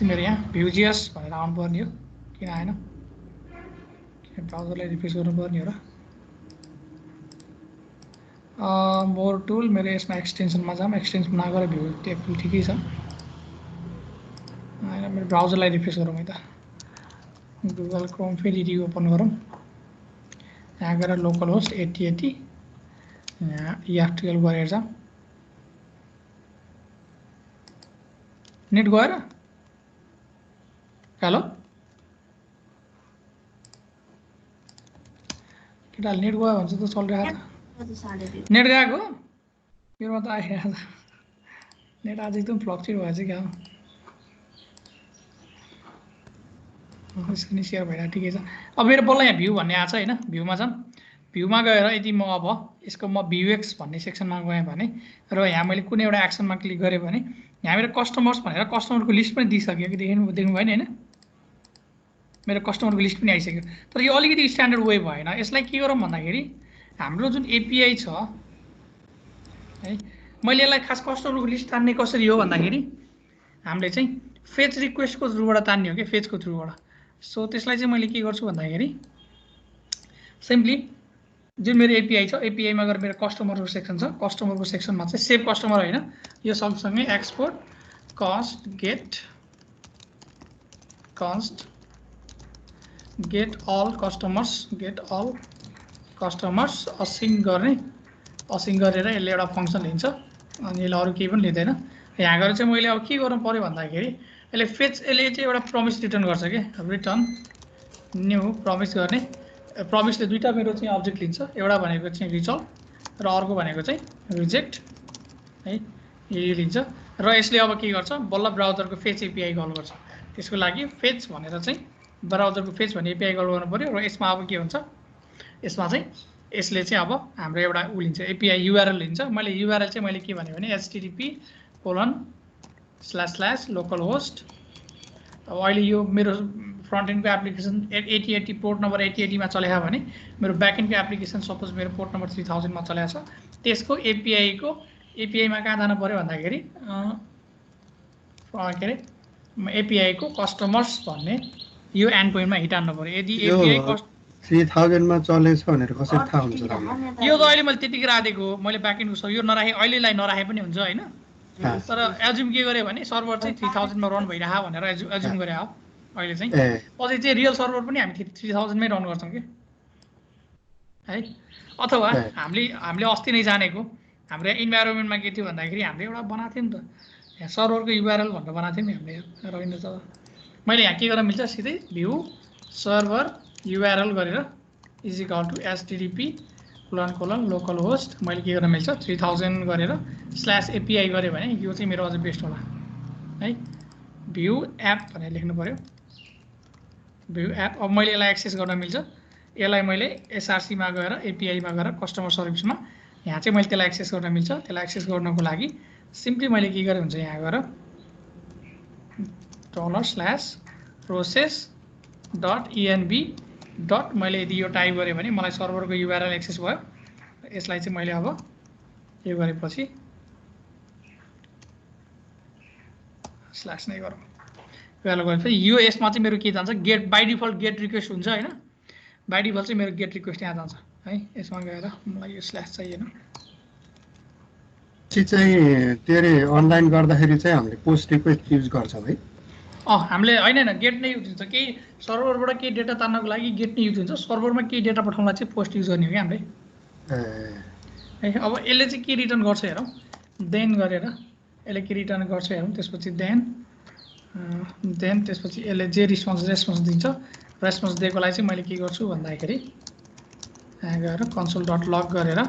मेरो यहाँ भ्युजिएस भनेर आउनु पर्ने हो किन आएन किन ब्राउजरलाई रिफ्रेस गर्नुपर्ने हो र मोर टुल मेरो यसमा एक्सटेन्सनमा जाऊँ एक्सटेन्सन नगएर भ्यू टेप टुल ठिकै छ होइन मेरो ब्राउजरलाई रिफ्रेस गरौँ है त गुगल क्रोम फेरि रिओपन गरौँ यहाँ गएर लोकल होस्ट 8080 यहाँ EF12 गरेर जाऊँ नेट गएर हेलो केटाले नेट गयो भन्छ त चलिरहेको छ नेट गएको मेरोमा त आइरहेको छ नेट आज एकदम फ्लक्चुएट भएछ क्या स्क्रिन सेयर भइरहेको ठिकै छ अब मेरो बल्ल यहाँ भ्यू भन्ने आएको छ होइन भ्यूमा जाऊँ भ्यूमा गएर यदि म अब यसको म भ्युएक्स भन्ने सेक्सनमा गएँ भने र यहाँ मैले कुनै एउटा एक्सनमा क्लिक गरेँ भने यहाँ मेरो कस्टमर्स भनेर कस्टमरको लिस्ट पनि दिइसक्यो कि देख्नु भयो नि होइन मेरो कस्टमरको लिस्ट पनि आइसक्यो तर यो अलिकति स्ट्यान्डर्ड वे भएन यसलाई के गरौँ भन्दाखेरि हाम्रो जुन एपिआई छ है मैले यसलाई खास कस्टमरको लिस्ट तान्ने कसरी हो भन्दाखेरि हामीले चाहिँ फेच रिक्वेस्टको थ्रुबाट तान्ने हो कि फेचको थ्रुबाट सो त्यसलाई चाहिँ मैले के गर्छु भन्दाखेरि सिम्पली जुन मेरो एपिआई छ एपिआईमा गएर मेरो कस्टमरको सेक्सन छ कस्टमरको सेक्सनमा चाहिँ सेभ कस्टमर होइन यो सँगसँगै export const get all customers async गरेर यसले एउटा फङ्सन लिन्छ अनि यसले अरू केही पनि लिँदैन यहाँ गएर चाहिँ मैले अब के गर्नु पऱ्यो भन्दाखेरि यसले चाहिँ एउटा प्रमिस रिटर्न गर्छ कि रिटर्न न्यू प्रमिस गर्ने प्रमिसले दुईवटा मेरो चाहिँ अब्जेक्ट लिन्छ एउटा भनेको चाहिँ रिजल्ट र अर्को भनेको चाहिँ रिजेक्ट है यो लिन्छ र यसले अब के गर्छ बल्ल ब्राउजरको फेच एपिआई कल गर्छ त्यसको लागि फेच भनेर चाहिँ ब्राउजरको फेच भन्ने एपिआई कल गर्नु पऱ्यो र यसमा अब के हुन्छ यसमा चाहिँ यसले चाहिँ अब हाम्रो एउटा उ लिन्छ एपिआई युआरएल लिन्छ मैले युआरएल चाहिँ मैले के भने http:// localhost अब अहिले यो मेरो फ्रन्ट एन्डको एप्लिकेसन 8080 पोर्ट नम्बर 8080 मा चलेको भने मेरो ब्याक एन्डको एप्लिकेसन सपोज मेरो पोर्ट नम्बर 3000 मा चलेको छ, त्यसको एपिआई मा कहाँ जानु पर्यो भन्दाखेरि के अरे एपिआई को कस्टमर्स भन्ने यो एन्ड पोइन्टमा हिट हान्नु पर्यो। यदि एपिआई 3000 मा चलेछ भनेर कसरी थाहा हुन्छ त? यो त अहिले मैले त्यतिकै राखेको हो, मैले ब्याक एन्डको यो नराखे अहिलेलाई नराखे पनि हुन्छ हैन, तर एज्युम के गरे भने सर्भर चाहिँ 3000 मा रन भइरहा भनेर एज्युम गरे हो अहिले चाहिँ। पछि चाहिँ रियल सर्भर पनि हामी 3000 मै रन गर्छौं के है। अथवा हामीले अस्ति नै जानेको हाम्रो इन्भाइरोमेन्टमा के थियो भन्दाखेरि हामीले एउटा बनाएको थियौं नि त, यहाँ सर्भरको युआरएल भनेर बनाएको थियौं नि हामीले, रहेन त। मैले यहाँ के गर्न मिल्छ, सिधै भ्यू सर्भर युआरएल गरेर is equal to HTTP localhost मैले के गर्न मिल्छ 3000 गरेर /API गरे भने यो चाहिँ मेरो अझ बेस्ट होला है। भ्यू एप भनेर लेख्नु पर्यो, भ्यू एप। अब मैले यसलाई एक्सेस गर्न मिल्छ, यसलाई मैले एसआरसी मा गएर एपिआई मा गएर कस्टमर सर्भिसमा यहाँ चाहिँ मैले त्यसलाई एक्सेस गर्न मिल्छ। त्यसलाई एक्सेस गर्नको लागि सिम्पली मैले के गरे हुन्छ, यहाँ गएर $process.env मैले यदि यो टाइप गरेँ भने मलाई सर्भरको युआरएल एक्सेस भयो। यसलाई चाहिँ मैले अब यो गरेपछि स्ल्यास नै गरौँ, युआरएल गरेपछि यो यसमा चाहिँ मेरो के जान्छ, get by default get request हुन्छ हैन, बाइ डिफल्ट चाहिँ मेरो गेट रिक्वेस्ट यहाँ जान्छ है। यसमा गएर मलाई यो स्ल्यास चाहिएन। चाहिँ तेरे अनलाइन गर्दाखेरि चाहिँ हामीले पोस्ट रिक्वेस्ट युज गर्छौं है। हामीले हैन गेट नै युज हुन्छ, केही सर्भरबाट केही डेटा तान्नको लागि गेट नै युज हुन्छ, सर्भरमा केही डेटा पठाउनलाई चाहिँ पोस्ट युज गर्ने हो कि हामीले है। अब यसले चाहिँ के रिटर्न गर्छ हेरौँ, देन गरेर यसले के रिटर्न गर्छ हेरौँ, त्यसपछि देन त्यसपछि यसले जे रेस्पोन्स दिन्छ, रेस्पोन्स दिएकोलाई चाहिँ मैले के गर्छु भन्दाखेरि यहाँ गएर console.log गरेर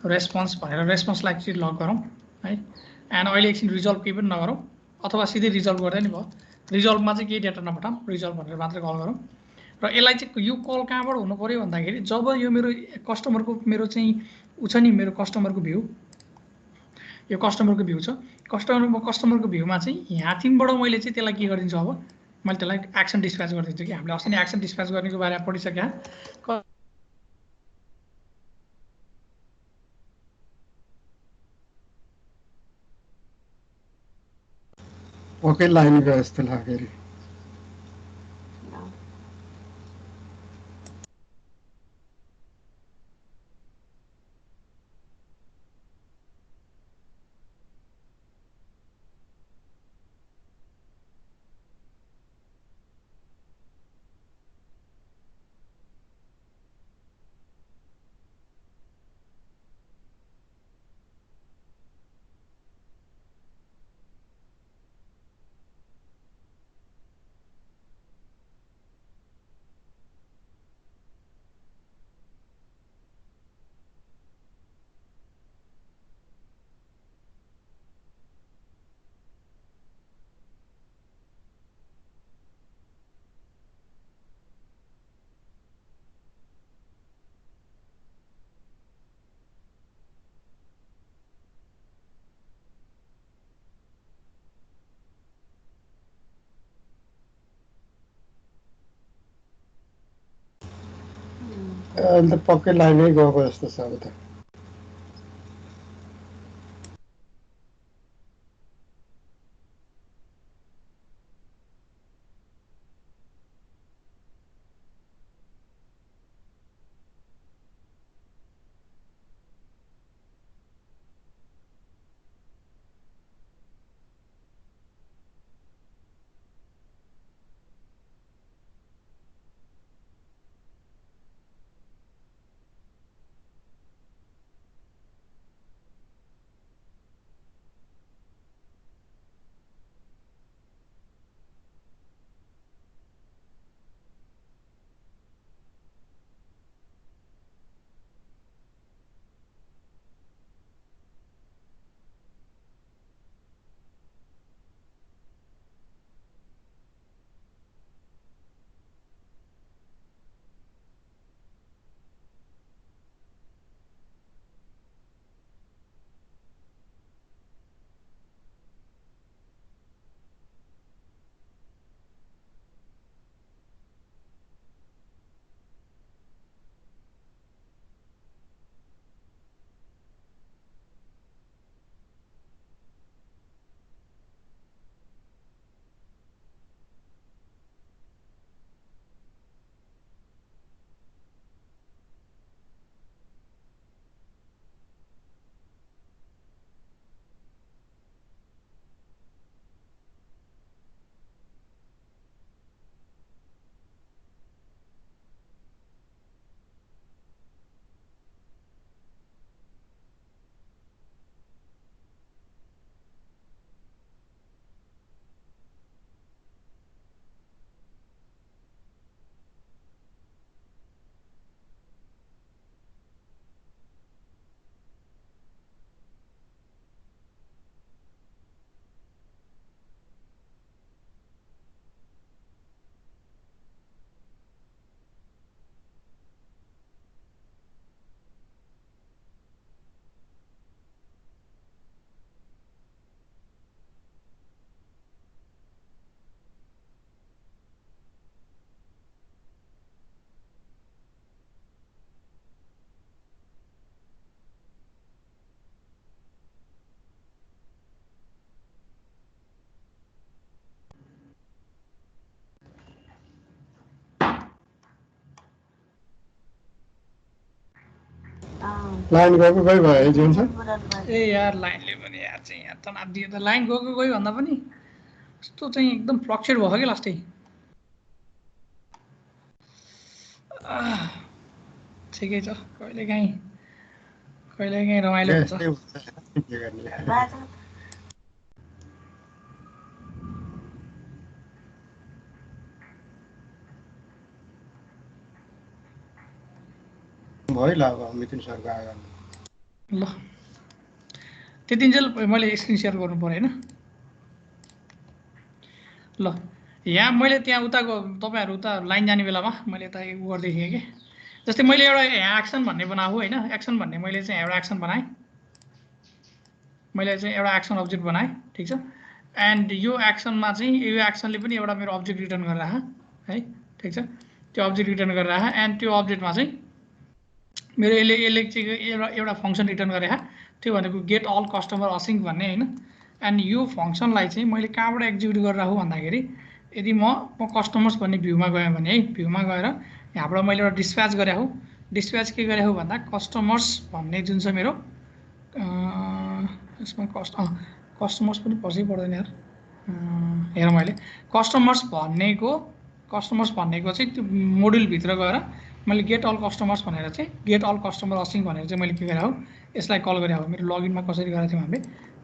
रेस्पोन्स भनेर रेस्पोन्सलाई चाहिँ लग गरौँ है। एन्ड अहिले एकछिन रिजल्भ केही पनि नगरौँ, अथवा सिधै रिजल्भ गर्दै नि भयो, रिजल्भमा चाहिँ केही डेटा नपठाऊँ, रिजल्भ भनेर मात्रै कल गरौँ। र यसलाई चाहिँ यो कल कहाँबाट हुनु पर्यो भन्दाखेरि जब यो मेरो कस्टमरको मेरो चाहिँ उ छ नि, मेरो कस्टमरको भ्यू, यो कस्टमरको भ्यू छ, कस्टमरको भ्यूमा चाहिँ यहाँ थिमबाट मैले चाहिँ त्यसलाई के गरिदिन्छु, अब मैले त्यसलाई एक्सन डिस्प्याच गरिदिन्छु कि हामीले अस्ति नै एक्सन डिस्प्याच गर्नेको बारेमा पढिसक्यौँ। ओके लाइन गयो जस्तो लाग्यो। अन्त पक्कै लाइनै गएको जस्तो छ अब त। लाइन गएको गइ भयो जुन छ ए यार लाइनले पनि यार चाहिँ यहाँ तनाव दियो त लाइन गएको गयो भन्दा पनि कस्तो चाहिँ एकदम फ्लक्चुएट भयो कि लास्टै ठिकै छ कहिलेकाहीँ रमाइलो हुन्छ भयो ल अब मिथुन सरको आयो ल त्यतिन्जेल मैले स्क्रिन सेयर गर्नु पर्यो हैन ल यहाँ मैले त्यहाँ उताको तपाईहरु उता लाइन जाने बेलामा मैले यता उ गर्दै थिएँ के जस्तै मैले एउटा यहाँ एक्सन भन्ने बनाऊ हैन एक्सन भन्ने मैले चाहिँ एउटा एक्सन बनाएँ मैले चाहिँ एउटा एक्सन अब्जेक्ट बनाएँ ठीक छ एन्ड यो एक्सनमा चाहिँ यो एक्सनले पनि एउटा मेरो अब्जेक्ट रिटर्न गरिराख है ठीक छ त्यो अब्जेक्ट रिटर्न गरिराख एन्ड त्यो अब्जेक्टमा चाहिँ मेरो यसले चाहिँ एउटा फंक्सन रिटर्न गरेको त्यो भनेको गेट अल कस्टमर असिंक भन्ने हैन एन्ड यो फंक्सनलाई चाहिँ मैले कहाँबाट एक्जिक्युट गरिराखु भन्दाखेरि यदि म कस्टमर्स भन्ने भ्यूमा गएँ भने है भ्यूमा गएर यहाँबाट मैले एउटा डिस्प्याच गरेको हु डिस्प्याच के गरेको हु भन्दा कस्टमर्स भन्ने जुन छ मेरो यसमा कस्टमर्स पनि पर्छै पर्दैन यार हेर मैले कस्टमर्स भन्नेको चाहिँ त्यो मोड्युल भित्र गएर मैले गेट अल कस्टमर्स भनेर चाहिँ गेट अल कस्टमर असिंक भनेर चाहिँ मैले के गरेको हु यसलाई कल गरेको हो मेरो लगइनमा कसरी गरेको थियौं हामीले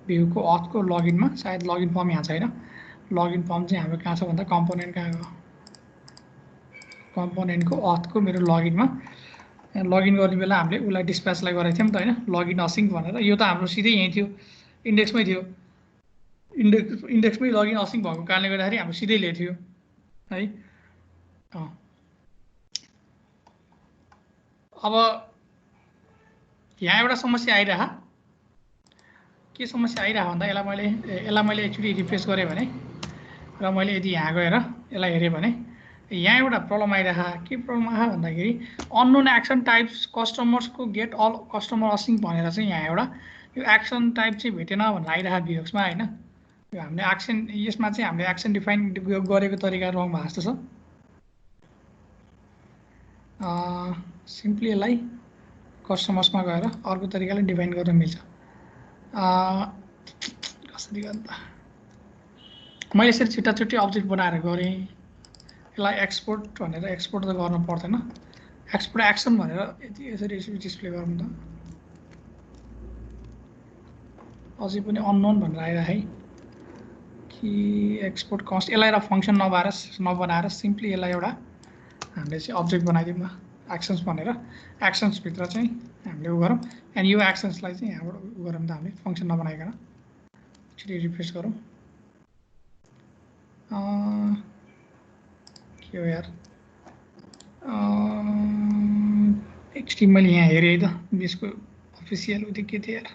भ्यूको अथको लगइनमा सायद लगइन फर्म यहाँ छैन लगइन फर्म चाहिँ हाम्रो कहाँ छ भन्दा कम्पोनेन्ट कहाँ गयो कम्पोनेन्टको अथको मेरो लगइनमा लगइन गर्ने बेला हामीले उलाई डिस्प्याचलाई गरेको थियौं त हैन लगइन असिंक भनेर यो त हाम्रो सिधै यही थियो इन्डेक्समै थियो इन्डेक्समै लगइन असिंक भएको कारणले गर्दाखेरि हाम्रो सिधै ल्याथ्यो है अब यहाँ एउटा समस्या आइरहा के समस्या आइरहा भन्दा यसलाई मैले एक्चुअली रिफ्रेश गरेँ भने र मैले यदि यहाँ गएर यसलाई हेरेँ भने यहाँ एउटा प्रब्लम आइरहा के प्रब्लम आहा भन्दाखेरि अननोन एक्सन टाइप्स कस्टमर्सको गेट अल कस्टमर असिंक भनेर चाहिँ यहाँ एउटा यो एक्सन टाइप चाहिँ भेटेन भनेर आइरहा भिएक्समा हैन यो हामीले एक्सन यसमा चाहिँ हामीले एक्सन डिफाइन गरेको तरिका रङ भएको जस्तो छ सिम्पली यसलाई कस्टमर्समा गएर अर्को तरिकाले डिफाइन गर्न मिल्छ कसरी गर्दा मैले यसरी छिट्टाछुट्टै अब्जेक्ट बनाएर गरेँ यसलाई एक्सपोर्ट भनेर एक्सपोर्ट त गर्न पर्दैन एक्सपोर्ट एक्सन भनेर यसरी डिस्प्ले गरौँ त अझै पनि अननोन भनेर आइरहेको है कि एक्सपोर्ट कस्ट यसलाई एउटा फंक्सन नबनाएर सिम्पली यसलाई एउटा हामीले चाहिँ अब्जेक्ट बनाइदिउँ न एक्सन्स भनेर एक्सन्स भित्र चाहिँ हामीले उ गरौँ एन्ड यो एक्सन्सलाई चाहिँ यहाँबाट उ गरौँ त हामीले फंक्सन नबनाइकन एकचोटि रिफ्रेश गरौँ के हो यार एकचोटि मैले यहाँ हेरेँ है त यसको अफिसियल उयो के थियो यार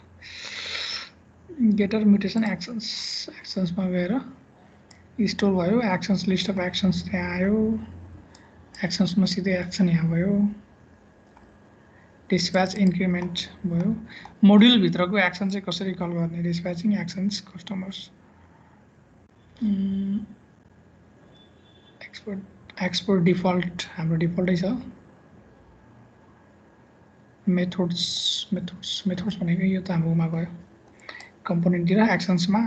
गेटर म्युटेसन एक्सन्समा गएर स्टोर भयो एक्सन्स लिस्ट अफ एक्सन्स त्यहाँ आयो एक्सन्समा सिधै एक्सन यहाँ भयो डिस्प्याच इन्क्रिमेन्ट भयो मोड्युल भित्रको एक्सन चाहिँ कसरी कल गर्ने dispatching actions customers export default हाम्रो डिफल्टै छ मेथड्स भनेको यो त हाम्रोमा गयो कम्पोनेन्टतिर एक्सन्समा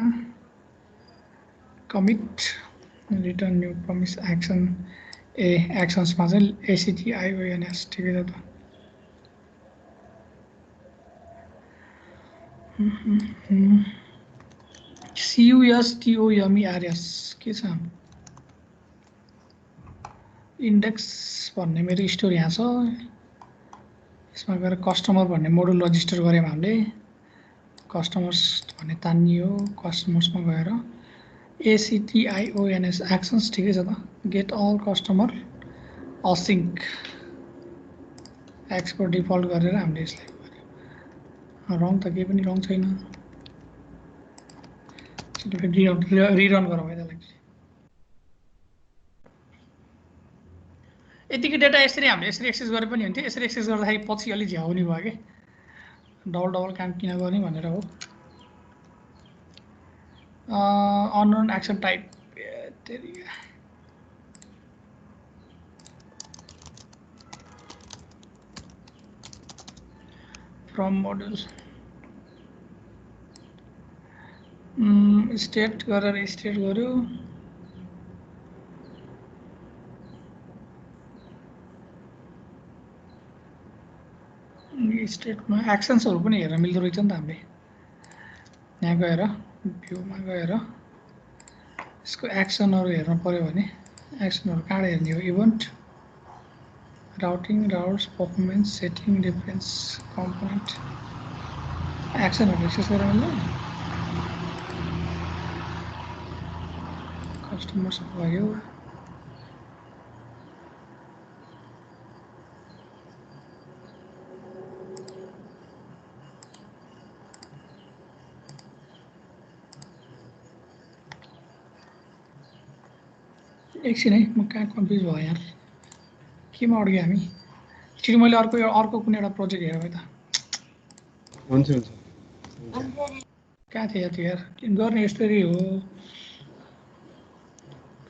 commit return new promise action एक्सन्समा चाहिँ ACTIONS ठिकै छ त CUSTOMERS के छ इन्डेक्स भन्ने मेरो स्टोर यहाँ छ यसमा गएर कस्टमर भन्ने मोडुल रजिस्टर गऱ्यौँ हामीले कस्टमर्स भन्ने तानियो कस्टमर्समा गएर ACTIONS एक्सन्स ठिकै छ त get all customer async export default गरेर हामीले यसलाई रङ त केही पनि रङ छैन रिरन गरौँ है त्यसलाई यतिकै डेटा यसरी हामीले यसरी एक्सेस गरे पनि हुन्थ्यो यसरी एक्सेस गर्दाखेरि पछि अलि झ्याउने भयो के डबल काम किन गर्ने भनेर हो unknown action type from module state गरेर स्टेट गर्यो स्टेटमा एक्सन्सहरु पनि हेर्न मिल्दो रहेछ नि त हामीले यहाँ गएर भ्यूमा गएर यसको एक्सनहरु हेर्न पर्यो भने एक्सनहरु कहाँ हेर्ने हो event routing routes performance setting difference component एक्सनहरु एक्सेस गर्न मिल्दैन कस्टमर्स भयो एकछिन है म कहाँ कन्फ्युज भयो यार केमा अड्क्यो हामी एकचोटि मैले अर्को कुनै एउटा प्रोजेक्ट हेरेँ है त हुन्छ हुन्छ कहाँ थियो त्यो यार गर्ने यस्तै हो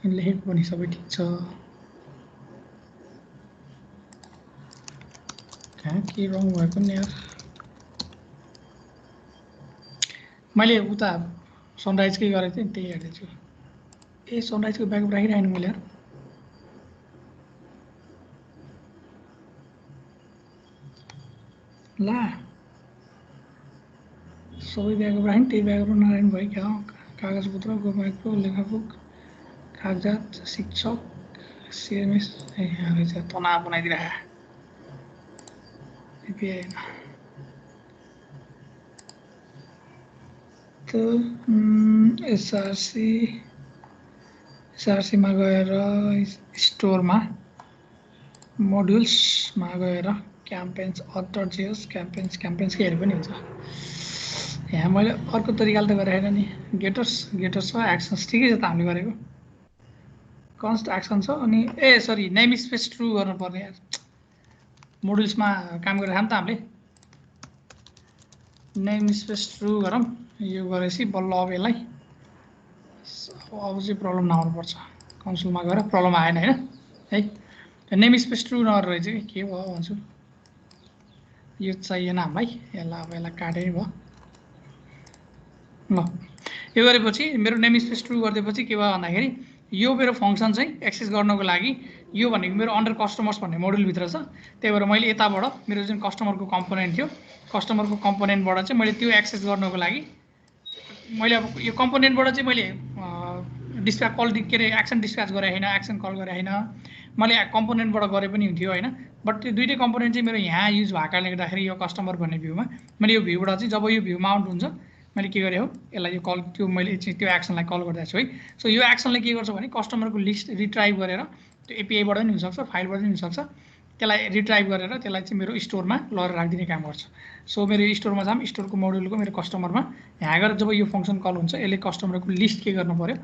लेखेको पनि सबै ठिक छ कहाँ के रङ भएको नि यार मैले उता सनराइजकै गरेको थिएँ त्यही हेर्दैछु ए सनराइजको ब्याकअप राखिरहेको मैले यार ला सबै ब्याकअप राख्ने त्यही ब्याकअप नराख्नु भयो क्या कागजपत्र गोमाएको लेखाबुक कागजात शिक्षक सिएमएस रहेछ तनाव बनाइदिरहेको एपिआई त एसआरसीमा गएर स्टोरमा मोड्युल्समा गएर क्याम्पेन्स अथर.js क्याम्पेन्सकै हेरे पनि हुन्छ यहाँ मैले अर्को तरिकाले त गरेर नि गेटर्स छ एक्सन्स ठिकै छ त हामीले गरेको कन्स्ट एक्सन छ अनि ए सरी नेम स्पेस ट्रु गर्नुपर्ने यार मोड्युल्समा काम गरिरहेको नि त हामीले नेम स्पेस ट्रु गरौँ यो गरेपछि बल्ल अब यसलाई अब चाहिँ प्रब्लम नआउनुपर्छ कन्सोलमा गएर प्रब्लम आएन होइन है नेम स्पेस ट्रु नगरेर चाहिँ के भयो भन्छु यो चाहिएन हामीलाई यसलाई अब यसलाई काटेर भयो ल यो गरेपछि मेरो नेम स्पेस ट्रु गरिदिएपछि के भयो भन्दाखेरि यो मेरो फङ्सन चाहिँ एक्सेस गर्नको लागि यो भनेको मेरो अन्डर कस्टमर्स भन्ने मोडुलभित्र छ त्यही भएर मैले यताबाट मेरो जुन कस्टमरको कम्पोनेन्ट थियो कस्टमरको कम्पोनेन्टबाट चाहिँ मैले त्यो एक्सेस गर्नको लागि मैले अब यो कम्पोनेन्टबाट चाहिँ मैले डिस्प्याच कल के अरे एक्सन डिस्प्याच गरेँ होइन एक्सन कल गरेँ होइन मैले कम्पोनेन्टबाट गरे पनि हुन्थ्यो होइन बट त्यो दुईटै कम्पोनेन्ट चाहिँ मेरो यहाँ युज भएको कारणले गर्दाखेरि यो कस्टमर भन्ने भ्यूमा मैले यो भ्यूबाट चाहिँ जब यो भ्यू माउन्ट हुन्छ मैले के गरेँ हो यसलाई यो कल त्यो मैले चाहिँ त्यो एक्सनलाई कल गरिदिएको छु है सो यो एक्सनले के गर्छ भने कस्टमरको लिस्ट रिट्राइभ गरेर त्यो एपिआईबाट पनि हुनसक्छ फाइलबाट पनि हुनसक्छ त्यसलाई रिट्राइभ गरेर त्यसलाई चाहिँ मेरो स्टोरमा लगेर राखिदिने काम गर्छ सो मेरो स्टोरमा जाम स्टोरको मोडुलको मेरो कस्टमरमा यहाँ गएर जब यो फङ्सन कल हुन्छ यसले कस्टमरको लिस्ट के गर्नु पर्यो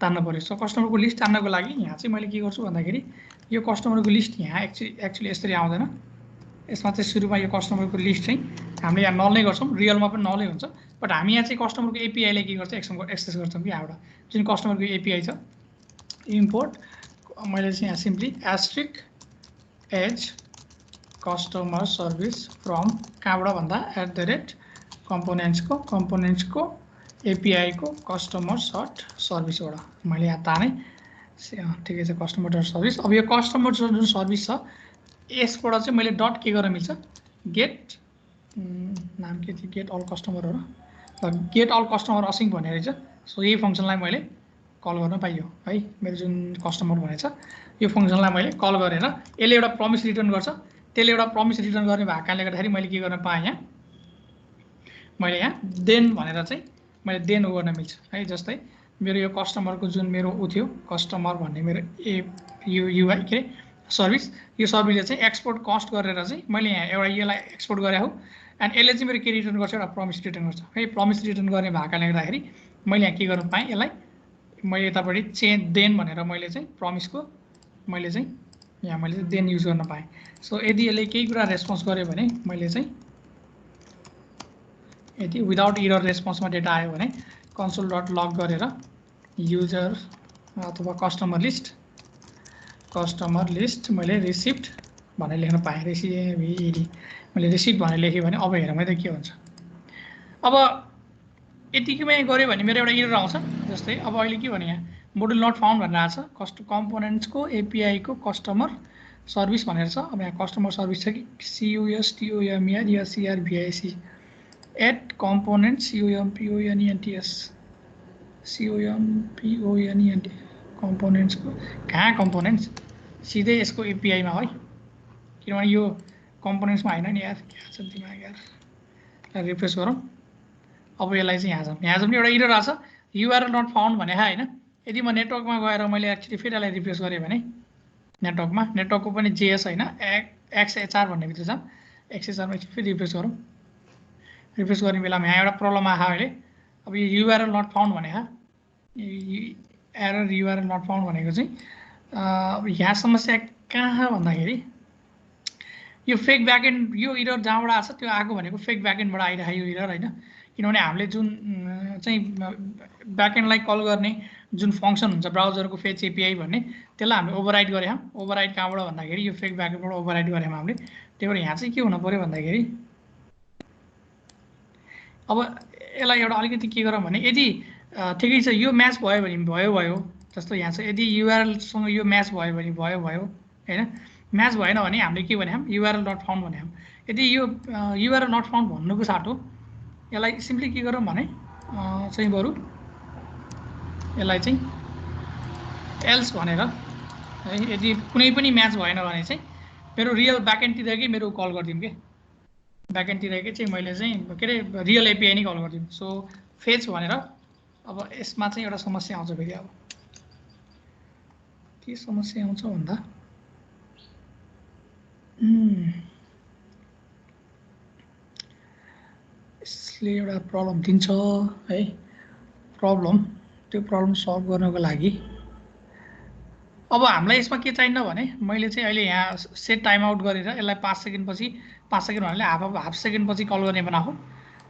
तान्न पर्यो सो कस्टमरको लिस्ट तान्नको लागि यहाँ चाहिँ मैले के गर्छु भन्दाखेरि यो कस्टमरको लिस्ट यहाँ एक्चुअली यसरी आउँदैन यसमा चाहिँ सुरुमा यो कस्टमरको लिस्ट चाहिँ हामीले यहाँ नल नै गर्छौँ रियलमा पनि नलै हुन्छ बट हामी यहाँ चाहिँ कस्टमरको एपिआईले के गर्छ एक्सेस गर्छौँ कि यहाँबाट जुन कस्टमरको एपिआई छ इम्पोर्ट मैले चाहिँ यहाँ simply asterisk as customer service from कहाँबाट भन्दा @कम्पोनेन्ट्सको एपिआईको कस्टमर सर्भिसबाट मैले यहाँ ताने ठिकै छ कस्टमर सर्भिस अब यो कस्टमर जुन सर्भिस छ यसबाट चाहिँ मैले डट के गर्न मिल्छ गेट नाम के थियो गेट अल कस्टमर हो र गेट अल कस्टमर असिङ भन्ने रहेछ सो यही फङ्सनलाई मैले कल गर्न पाइयो है मेरो जुन कस्टमर भनेछ यो फङ्सनलाई मैले कल गरेर यसले एउटा प्रमिस रिटर्न गर्छ त्यसले एउटा प्रमिस रिटर्न गर्ने भएको कारणले गर्दाखेरि मैले के गर्न पाएँ यहाँ मैले यहाँ देन भनेर चाहिँ मैले देन गर्न मिल्छ है जस्तै मेरो यो कस्टमरको जुन मेरो ऊ थियो कस्टमर भन्ने मेरो युआई के अरे सर्भिस यो सर्भिसले चाहिँ एक्सपोर्ट कस्ट गरेर चाहिँ मैले यहाँ एउटा यसलाई एक्सपोर्ट गरेँ हो एन्ड यसले चाहिँ मेरो के रिटर्न गर्छ एउटा प्रमिस रिटर्न गर्छ है प्रमिस रिटर्न गर्ने भएको कारणले गर्दाखेरि मैले यहाँ के गर्नु पाएँ यसलाई मैले यतापट्टि चेन्ज देन भनेर मैले चाहिँ प्रमिसको मैले चाहिँ यहाँ मैले देन युज गर्न पाएँ सो यदि यसले केही कुरा रेस्पोन्स गर्यो भने मैले चाहिँ यदि विदाउट इरर रेस्पोन्समा डेटा आयो भने console.log गरेर युजर अथवा कस्टमर लिस्ट मैले रिसिप्ट भनेर लेख्न पाएँ, रेसिभ मैले रिसिभ भनेर लेखेँ भने अब हेरौँ है त के हुन्छ। अब यतिकैमा गऱ्यो भने मेरो एउटा एरर आउँछ। जस्तै अब अहिले के भने यहाँ मोडुल नट फाउन्ड भनेर आएको छ, कम्पोनेन्ट्सको एपिआईको कस्टमर सर्भिस भनेर छ। अब यहाँ कस्टमर सर्भिस छ कि CUSTOMER या CRVIC एट कम्पोनेन्ट्स COMPONENT कम्पोनेन्ट्सको कहाँ कम्पोनेन्ट्स सिधै यसको एपिआईमा है, किनभने यो कम्पोनेन्ट्समा होइन नि यार, क्या छ दिमाग यार। रिफ्रेस गरौँ। अब यसलाई चाहिँ यहाँ जाउँ नि एउटा एरर आएको छ URL नट फाउन्ड भने होइन। यदि म नेटवर्कमा गएर मैले एक्चुअली फेरि यसलाई रिफ्रेस गरेँ भने नेटवर्कको पनि JS होइन XHR भन्नेभित्र जाउँ। XHRमा फेरि रिफ्रेस गरौँ। रिफ्रेस गर्ने बेलामा यहाँ एउटा प्रब्लम आयो अहिले। अब यो URL नट फाउन्ड भने एरर URL नट फाउन्ड भनेको चाहिँ अब यहाँ समस्या कहाँ भन्दाखेरि यो फेक ब्याकएन्ड यो एरर जहाँबाट आएको छ त्यो आएको भनेको फेक ब्याकएन्डबाट आइरहेको यो एरर होइन। किनभने हामीले जुन चाहिँ ब्याकएन्डलाई कल गर्ने जुन फङ्सन हुन्छ ब्राउजरको फेच एपिआई भन्ने त्यसलाई हामीले ओभरराइड गरेँ। ओभरराइड कहाँबाट भन्दाखेरि यो फेक ब्याकएन्डबाट ओभरराइड गरेँ हामीले। त्यही भएर यहाँ चाहिँ के हुनु पऱ्यो भन्दाखेरि अब यसलाई एउटा अलिकति के गरौँ भने यदि ठिकै छ यो म्याच भयो भने भयो जस्तो यहाँ छ। यदि युआरएलसँग यो म्याच भयो भने भयो होइन, म्याच भएन भने हामीले के भने URL नट फाउन्ड भने यदि यो URL नट फाउन्ड भन्नुको साटो यसलाई सिम्पली के गरौँ भने चाहिँ बरु यसलाई चाहिँ एल्स भनेर है, यदि कुनै पनि म्याच भएन भने चाहिँ मेरो रियल ब्याकएन्डतिरकै मेरो कल गरिदिउँ कि ब्याकएन्डतिरकै चाहिँ मैले चाहिँ के अरे रियल एपिआई नै कल गरिदिउँ। सो फेच भनेर अब यसमा चाहिँ एउटा समस्या आउँछ फेरि। अब के समस्या आउँछ भन्दा यसले एउटा प्रब्लम दिन्छ है। त्यो प्रब्लम सल्भ गर्नको लागि अब हामीलाई यसमा के चाहिन्न भने मैले चाहिँ अहिले यहाँ सेट टाइम आउट गरेर यसलाई 5 सेकेन्डपछि 5 सेकेन्ड भन्नाले हाफ सेकेन्डपछि कल गर्ने बनाएको।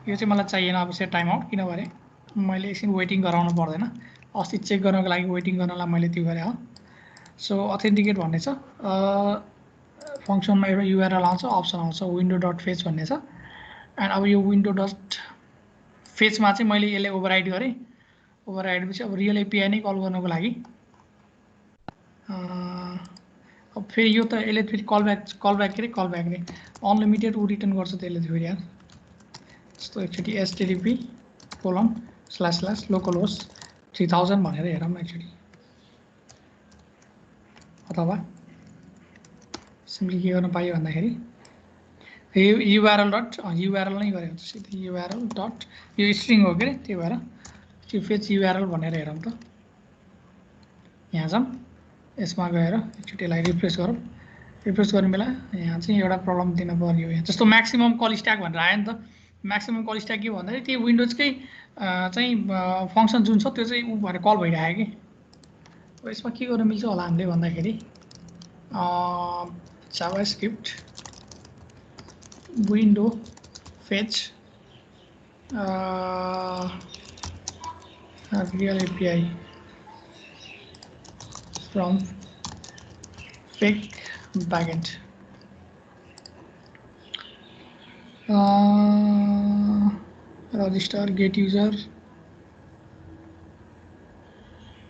यो चाहिँ मलाई चाहिएन अब सेट टाइम आउट, किनभने मैले एकछिन वेटिङ गराउनु पर्दैन। अस्ति चेक गर्नको लागि वेटिङ गर्नलाई मैले त्यो गरेँ हो। सो अथेन्टिकेट भन्ने छ, फङ्सनमा एउटा URL आउँछ, अप्सन आउँछ विन्डो डट फेच भन्ने छ। एन्ड अब यो विन्डो डट फेचमा चाहिँ मैले यसले ओभरराइड गरेँ। ओभरराइडपछि अब रियल एपिआई नै कल गर्नको लागि अब फेरि यो त यसले फेरि कलब्याक नै अनलिमिटेड रिटर्न गर्छ त्यसले फेरि यार। जस्तो एकचोटि http://localhost 3000 भनेर हेरौँ एकचोटि, अथवा सिम्पली के गर्न पाइयो भन्दाखेरि URL नै गरे हुन्छ सिधै URL डट यो स्ट्रिङ हो के अरे, त्यही भएर त्यो फेच URL भनेर हेरौँ त। यहाँ जाउँ, यसमा गएर एकचोटि यसलाई रिफ्रेस गरौँ। रिफ्रेस गर्ने बेला यहाँ चाहिँ एउटा प्रब्लम दिन पर्यो। यहाँ जस्तो म्याक्सिमम कल स्ट्याक भनेर आयो नि त। म्याक्सिमम कल स्ट्याक के भन्दाखेरि त्यो विन्डोजकै चाहिँ फङ्सन जुन छ त्यो चाहिँ ऊ भएर कल भइरहेको कि। अब यसमा के गर्न मिल्छ होला हामीले भन्दाखेरि JavaScript window fetch real API from fake backend register get user.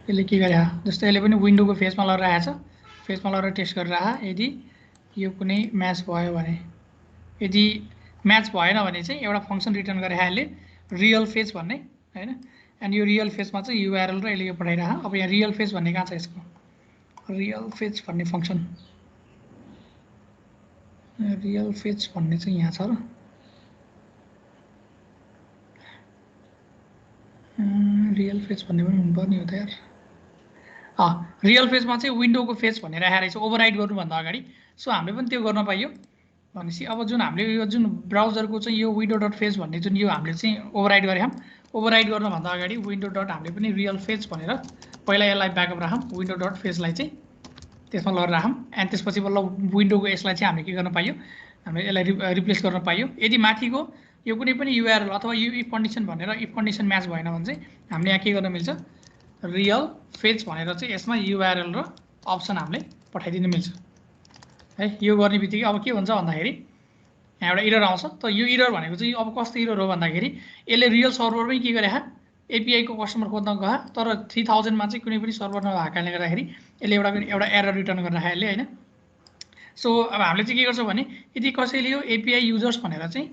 यसले के गरे जस्तो यसले पनि विन्डोको फेसमा लगाइरहेको छ, फेसमा लगाएर टेस्ट गरिरहेको। यदि यो कुनै म्याच भयो भने, यदि म्याच भएन भने चाहिँ एउटा फङ्सन रिटर्न गरे यसले रियल फेच भन्ने होइन। एन्ड यो रियल फेचमा चाहिँ URL र यसले यो पठाइरहेको। अब यहाँ रियल फेच भन्ने कहाँ छ यसको, रियल फेच भन्ने फङ्सन रियल फेच भन्ने चाहिँ यहाँ छ र रियल फेच भन्ने पनि हुनुपर्ने हो त यार। रियल फेचमा चाहिँ विन्डोको फेच भनेर आएर रहेछ ओभरराइड गर्नुभन्दा अगाडि। सो हामीले पनि त्यो गर्न पाइयो भनेपछि अब जुन हामीले यो जुन ब्राउजरको चाहिँ यो विन्डो डट फेच भन्ने जुन यो हामीले चाहिँ ओभरराइड गरेँ ओभरराइड गर्नुभन्दा अगाडि विन्डो डट हामीले पनि रियल फेच भनेर पहिला यसलाई ब्याकअप राखौँ, विन्डो डट फेचलाई चाहिँ त्यसमा लगेर राखौँ। एन्ड त्यसपछि बल्ल विन्डोको यसलाई चाहिँ हामीले के गर्न पाइयो, हामीले यसलाई रिप्लेस गर्न पाइयो। यदि माथिको यो कुनै पनि URL अथवा यो इफ कन्डिसन भनेर इफ कन्डिसन म्याच भएन भने चाहिँ हामीले यहाँ के गर्न मिल्छ, रियल फेच भनेर चाहिँ यसमा URL र अप्सन हामीले पठाइदिनु मिल्छ। है। यो गर्ने बित्तिकै अब के हुन्छ भन्दाखेरि यहाँ एउटा इरर आउँछ। त यो इरर भनेको चाहिँ अब कस्तो इरर हो भन्दाखेरि यसले रियल सर्भरमै के गरे एपिआईको कस्टमर खोज्न गयो, तर 3000मा चाहिँ कुनै पनि सर्भर नभएको कारणले गर्दाखेरि यसले एउटा एरर रिटर्न गरिराख्यो यसले होइन। सो अब हामीले चाहिँ के गर्छौँ भने यदि कसैले यो एपिआई युजर्स भनेर चाहिँ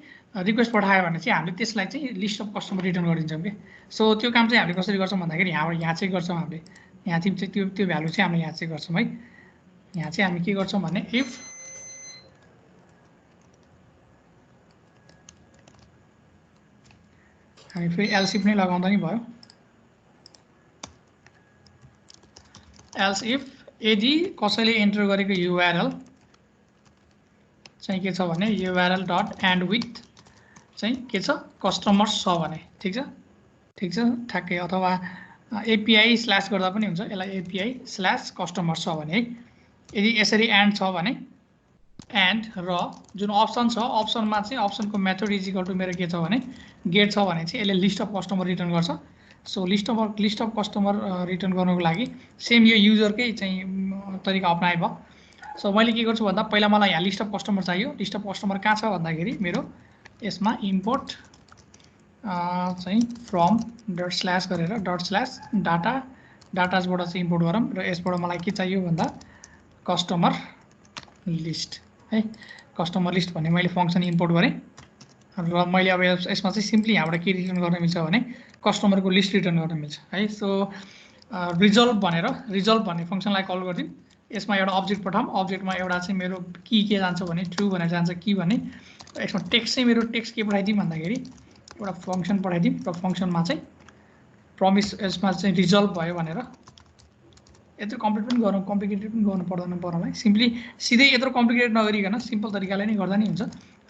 रिक्वेस्ट पठायो भने चाहिँ हामीले त्यसलाई चाहिँ लिस्ट अफ कस्टमर रिटर्न गरिदिन्छौँ कि। सो त्यो काम चाहिँ हामीले कसरी गर्छौँ भन्दाखेरि यहाँ चाहिँ गर्छौँ हामीले, यहाँ चाहिँ त्यो भ्यालु चाहिँ हामीले यहाँ चाहिँ गर्छौँ है। यहाँ चाहिँ हामी के गर्छौँ भने इफ हामी फेरि एल्स इफ नै लगाउँदा नि भयो। एल्स इफ यदि कसैले एन्टर गरेको युआरएल चाहिँ के छ भने युआरएल डट एन्ड विथ चाहिँ के छ कस्टमर्स छ भने ठिक छ ठ्याक्कै, अथवा एपिआई स्ल्यास गर्दा पनि हुन्छ, यसलाई एपिआई स्ल्यास कस्टमर्स छ भने है। यदि यसरी एन्ड छ भने एन्ड र जुन अप्सन छ अप्सनमा चाहिँ अप्सनको मेथड इज इक्वल टु मेरो के छ भने गेट छ भने चाहिँ यसले लिस्ट अफ कस्टमर रिटर्न गर्छ। So list of customer return गर्नको लागि सेम यो युजरकै चाहिँ तरिका अप्नाए भयो। सो मैले के गर्छु भन्दा पहिला मलाई यहाँ लिस्ट अफ कस्टमर चाहियो। लिस्ट अफ कस्टमर कहाँ छ भन्दाखेरि मेरो यसमा इम्पोर्ट चाहिँ फ्रम डट स्ल्यास गरेर डट स्ल्यास डाटाजबाट चाहिँ इम्पोर्ट गरौँ र यसबाट मलाई के चाहियो भन्दा कस्टमर लिस्ट है। कस्टमर लिस्ट भन्ने मैले फङ्सन इम्पोर्ट गरेँ र मैले अब यसमा चाहिँ सिम्पली यहाँबाट के रिटर्न गर्न मिल्छ भने कस्टमरको लिस्ट रिटर्न गर्न मिल्छ है। सो रिजल्भ भन्ने फङ्सनलाई कल गरिदिउँ। यसमा एउटा अब्जेक्ट पठाऊँ। अब्जेक्टमा एउटा चाहिँ मेरो की के जान्छ भने ट्रु भनेर जान्छ कि भने यसमा टेक्स्ट चाहिँ मेरो टेक्स्ट के पठाइदिउँ भन्दाखेरि एउटा फङ्सन पठाइदिउँ र फङ्सनमा चाहिँ प्रमिस यसमा चाहिँ रिजल्भ भयो भनेर। यत्रो कम्प्लिकेटेड पनि गर्नु पर्दैन है। सिम्पली सिधै यत्रो कम्प्लिकेटेड नगरिकन सिम्पल तरिकाले नै गर्दा नि हुन्छ।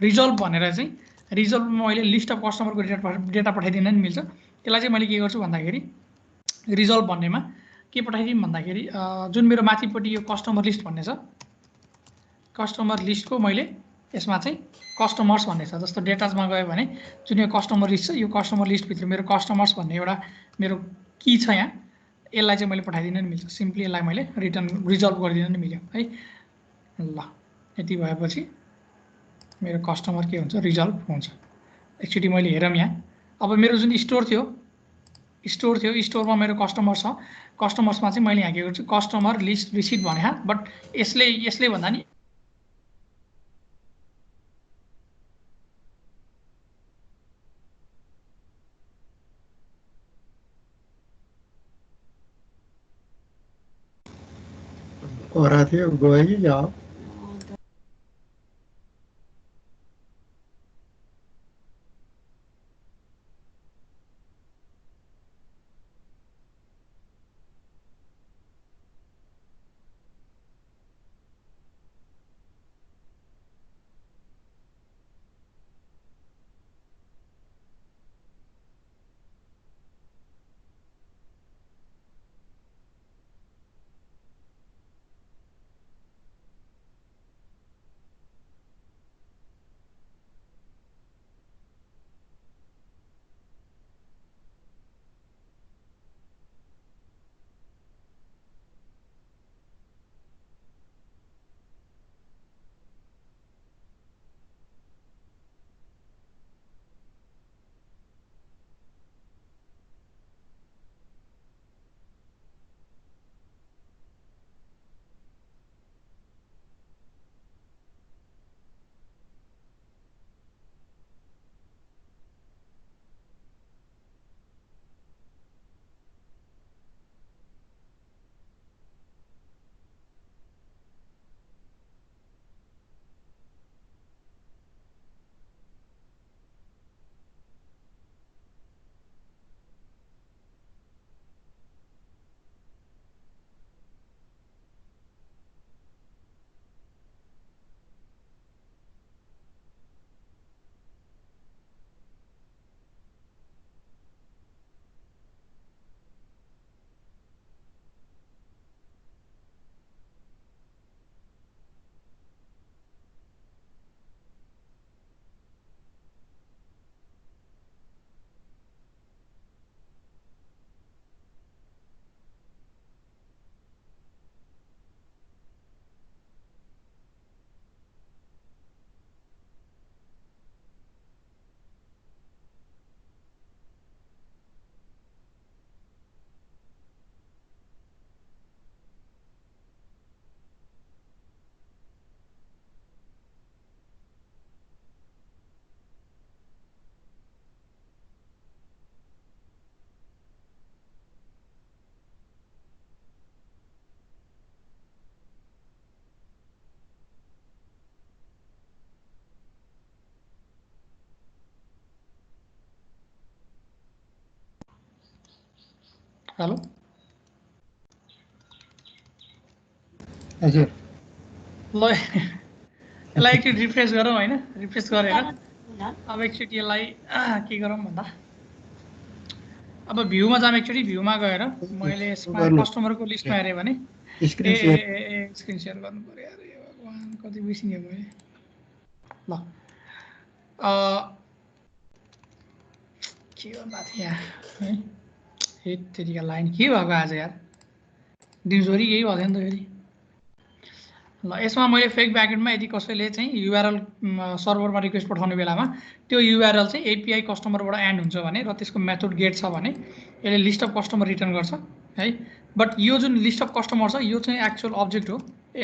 रिजल्भ भनेर चाहिँ रिजल्भमा मैले लिस्ट अफ कस्टमरको डेटा पठाइदिन नि मिल्छ। त्यसलाई चाहिँ मैले के गर्छु भन्दाखेरि रिजल्भ भन्नेमा के पठाइदिउँ भन्दाखेरि जुन मेरो माथिपट्टि यो कस्टमर लिस्ट भन्ने छ कस्टमर लिस्टको मैले यसमा चाहिँ कस्टमर्स भन्ने छ। जस्तो डेटाजमा गयो भने जुन यो कस्टमर लिस्ट छ यो कस्टमर लिस्टभित्र मेरो कस्टमर्स भन्ने एउटा मेरो की छ यहाँ, यसलाई चाहिँ मैले पठाइदिन नि मिल्छ। सिम्पली यसलाई मैले रिजल्भ गरिदिन नि मिल्यो है। ल यति भएपछि मेरो कस्टमर के हुन्छ रिजल्भ हुन्छ। एकचोटि मैले हेरौँ यहाँ अब मेरो जुन स्टोर थियो स्टोरमा मेरो कस्टमर छ। कस्टमर्समा चाहिँ मैले यहाँ के गर्छु कस्टमर लिस्ट रिसिट भने बट यसले भन्दा नि हो रहा थियो गयो कि जाओ। हेलो हजुर ल यसलाई एकचोटि रिफ्रेस गरौँ होइन रिफ्रेस गरेर अब एकचोटि यसलाई के गरौँ भन्दा अब भ्यूमा जाम एकचोटि भ्यूमा गएर मैले यसमा कस्टमरको लिस्टमा हेरेँ भने ए स्क्रिन सेयर गर्नु पर्यो अरे भगवान कति बिर्सिने मैले ल के गर्नु भएको थियो यार है त्यतिका लाइन के भएको आज यार दिउँसोरी यही भएको थियो नि त फेरि ल यसमा मैले फेक ब्याकएन्डमा यदि कसैले चाहिँ युआरएल सर्भरमा रिक्वेस्ट पठाउने बेलामा त्यो युआरएल चाहिँ एपिआई कस्टमरबाट एन्ड हुन्छ भने र त्यसको मेथड गेट छ भने यसले लिस्ट अफ कस्टमर रिटर्न गर्छ है बट यो जुन लिस्ट अफ कस्टमर छ यो चाहिँ एक्चुअल अब्जेक्ट हो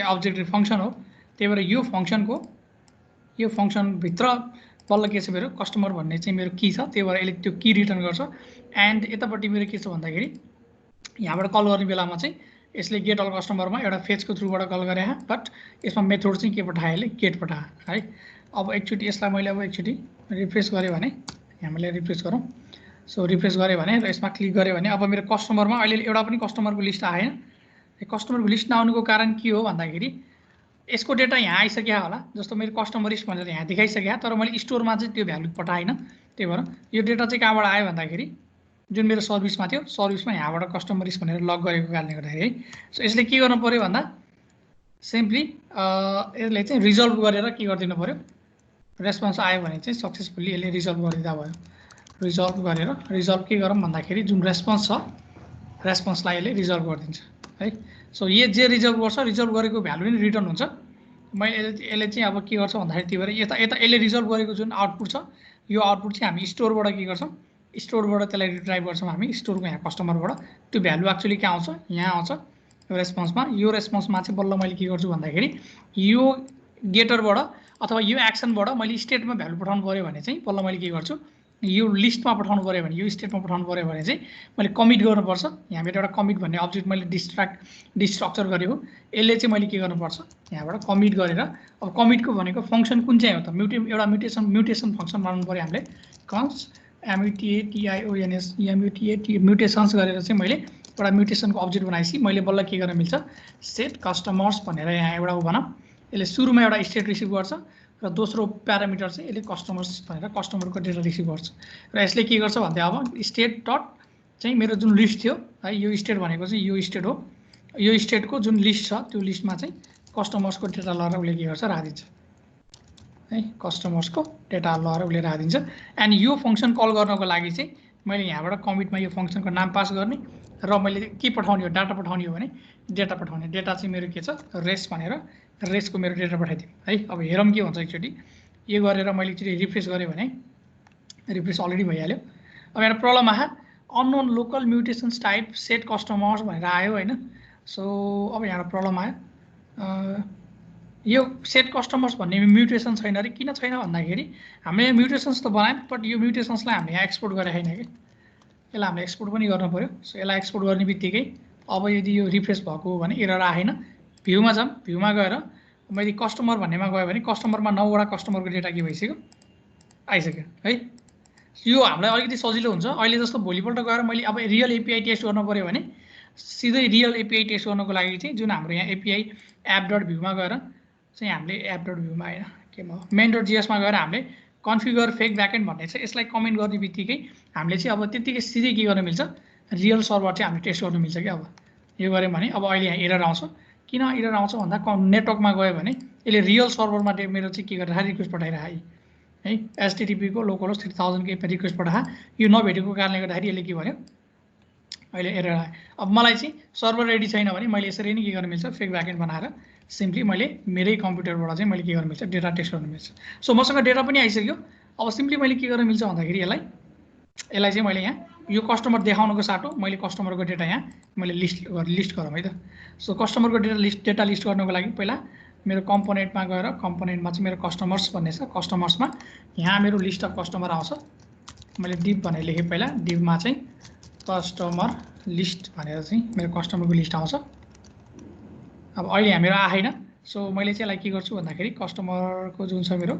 अब्जेक्ट फङ्सन हो त्यही भएर यो फङ्सनभित्र बल्ल के छ मेरो कस्टमर भन्ने चाहिँ मेरो की छ त्यही भएर यसले त्यो की रिटर्न गर्छ एन्ड यतापट्टि मेरो के छ भन्दाखेरि यहाँबाट कल गर्ने बेलामा चाहिँ यसले गेट अल कस्टमरमा एउटा फेजको थ्रुबाट कल गरे बट यसमा मेथड चाहिँ के पठायो यसले गेट पठायो है अब एकचोटि यसलाई मैले अब एकचोटि रिफ्रेस गरेँ भने हामीले रिफ्रेस गरौँ सो रिफ्रेस गरेँ भने र यसमा क्लिक गरेँ भने अब मेरो कस्टमरमा अहिले एउटा पनि कस्टमरको लिस्ट आएन कस्टमरको लिस्ट नआउनुको कारण के हो भन्दाखेरि यसको डेटा यहाँ आइसक्यो होला जस्तो मेरो कस्टमर लिस्ट भनेर यहाँ देखाइसक्यो तर मैले स्टोरमा चाहिँ त्यो भ्यालु पठाएन त्यही भएर यो डेटा चाहिँ कहाँबाट आयो भन्दाखेरि जुन मेरो सर्भिसमा थियो सर्भिसमा यहाँबाट कस्टमर लिस्ट भनेर लग गरेको कारणले गर्दाखेरि है सो यसले के गर्नु पर्यो भन्दा सिम्पली यसले चाहिँ रिजल्भ गरेर के गरिदिनु पर्यो रेस्पोन्स आयो भने चाहिँ सक्सेसफुल्ली यसले रिजल्भ गरिदिँदा भयो रिजल्भ गरेर रिजल्भ के गरौँ भन्दाखेरि जुन रेस्पोन्स छ रेस्पोन्सलाई यसले रिजल्भ गरिदिन्छ है सो यो जे रिजल्भ गर्छ रिजल्भ गरेको भ्यालु नै रिटर्न हुन्छ मैले यसले चाहिँ अब के गर्छ भन्दाखेरि त्यही भएर यता यसले रिजल्भ गरेको जुन आउटपुट छ यो आउटपुट चाहिँ हामी स्टोरबाट के गर्छौँ स्टोरबाट त्यसलाई रिट्राइभ गर्छौँ हामी स्टोरको यहाँ कस्टमरबाट त्यो भ्यालु एक्चुअली कहाँ आउँछ यहाँ आउँछ रेस्पोन्समा यो रेस्पोन्समा चाहिँ बल्ल मैले के गर्छु भन्दाखेरि यो गेटरबाट अथवा यो एक्सनबाट मैले स्टेटमा भ्यालु पठाउनु पऱ्यो भने चाहिँ बल्ल मैले के गर्छु यो लिस्टमा पठाउनु पऱ्यो भने यो स्टेटमा पठाउनु पऱ्यो भने चाहिँ मैले कमिट गर्नुपर्छ यहाँबाट एउटा कमिट भन्ने अब्जेक्ट मैले डिस्ट्रक्चर गरेँ हो यसले चाहिँ मैले के गर्नुपर्छ यहाँबाट कमिट गरेर अब कमिटको भनेको फङ्सन कुन चाहिँ हो त एउटा म्युटेसन फङ्सन बनाउनु पऱ्यो हामीले कन्स म्युटेसन्स गरेर चाहिँ मैले एउटा म्युटेसनको अब्जेक्ट बनाएपछि मैले बल्ल के गर्न मिल्छ सेट कस्टमर्स भनेर यहाँ एउटा बनाऊ यसले सुरुमा एउटा स्टेट रिसिभ गर्छ र दोस्रो प्यारामिटर चाहिँ यसले कस्टमर्स भनेर कस्टमरको डेटा रिसिभ गर्छ र यसले के गर्छ भन्दा अब स्टेट डट चाहिँ मेरो जुन लिस्ट थियो है यो स्टेट भनेको चाहिँ यो स्टेट हो यो स्टेटको जुन लिस्ट छ त्यो लिस्टमा चाहिँ कस्टमर्सको डेटा लगाएर उसले के गर्छ राखिदिन्छ है कस्टमर्सको डेटा लगाएर उसले राखिदिन्छ एन्ड यो फङ्सन कल गर्नको लागि चाहिँ मैले यहाँबाट कमिटमा यो फङ्सनको नाम पास गर्ने र मैले के पठाउने हो डाटा पठाउने हो भने डेटा पठाउने डेटा चाहिँ मेरो के छ रेस भनेर रेसको मेरो डेटा पठाइदिउँ है अब हेरौँ के हुन्छ एकचोटि यो गरेर मैले एकचोटि रिफ्रेस गरेँ भने रिफ्रेस अलरेडी भइहाल्यो अब यहाँ प्रब्लम आयो unknown local mutations type set customers भनेर आयो होइन सो अब यहाँ प्रब्लम आयो यो सेट कस्टमर्स भन्ने म्युटेसन छैन अरे किन छैन भन्दाखेरि हामीले यहाँ म्युटेसन्स त बनायौँ बट यो म्युटेसन्सलाई हामीले यहाँ एक्सपोर्ट गरेको छैन कि यसलाई हामीले एक्सपोर्ट पनि गर्नु पऱ्यो सो यसलाई एक्सपोर्ट गर्ने बित्तिकै अब यदि यो रिफ्रेस भएको हो भने एरर आएन भ्यूमा जाऊँ भ्यूमा गएर मैले कस्टमर भन्नेमा गयो भने कस्टमरमा 9वटा कस्टमरको डेटा के भइसक्यो आइसक्यो है यो हामीलाई अलिकति सजिलो हुन्छ अहिले जस्तो भोलिपल्ट गएर मैले अब रियल एपिआई टेस्ट गर्नु पऱ्यो भने सिधै रियल एपिआई टेस्ट गर्नको लागि चाहिँ जुन हाम्रो यहाँ एपिआई एप डट भ्यूमा गएर चाहिँ हामीले एप डट भ्यूमा आएन केमा मेन डट जिएसमा गएर हामीले कन्फिगर फेक ब्याकएन्ड भन्ने छ यसलाई कमेन्ट गर्ने बित्तिकै हामीले चाहिँ अब त्यतिकै सिधै के गर्न मिल्छ रियल सर्भर चाहिँ हामीले टेस्ट गर्नु मिल्छ कि अब यो गऱ्यौँ भने अब अहिले यहाँ एरर आउँछ किन एरर आउँछ भन्दा नेटवर्कमा गयो भने यसले रियल सर्भरमा मेरो चाहिँ के गरेर रिक्वेस्ट पठाइरहे है एचटिटिपीको लोकल 3000 को रिक्वेस्ट पठाए यो नभेटेको कारणले गर्दाखेरि यसले के भन्यो अहिले एरर आयो अब मलाई चाहिँ सर्भर रेडी छैन भने मैले यसरी नै के गर्न मिल्छ फेक ब्याकएन्ड बनाएर सिम्पली मैले मेरै कम्प्युटरबाट चाहिँ मैले के गर्न मिल्छ डेटा टेस्ट गर्न मिल्छ सो मसँग डेटा पनि आइसक्यो अब सिम्पली मैले के गर्न मिल्छ भन्दाखेरि यसलाई चाहिँ मैले यहाँ यो कस्टमर देखाउनको साटो मैले कस्टमरको डेटा यहाँ मैले लिस्ट गरौँ है त सो कस्टमरको डेटा लिस्ट गर्नको लागि पहिला मेरो कम्पोनेन्टमा गएर कम्पोनेन्टमा चाहिँ मेरो कस्टमर्स भन्ने छ कस्टमर्समा यहाँ मेरो लिस्ट अफ कस्टमर आउँछ मैले डिभ भनेर लेखेँ पहिला डिभमा चाहिँ कस्टमर लिस्ट भनेर चाहिँ मेरो कस्टमरको लिस्ट आउँछ अब अहिले यहाँ मेरो आएन सो मैले चाहिँ यसलाई के गर्छु भन्दाखेरि कस्टमरको जुन छ मेरो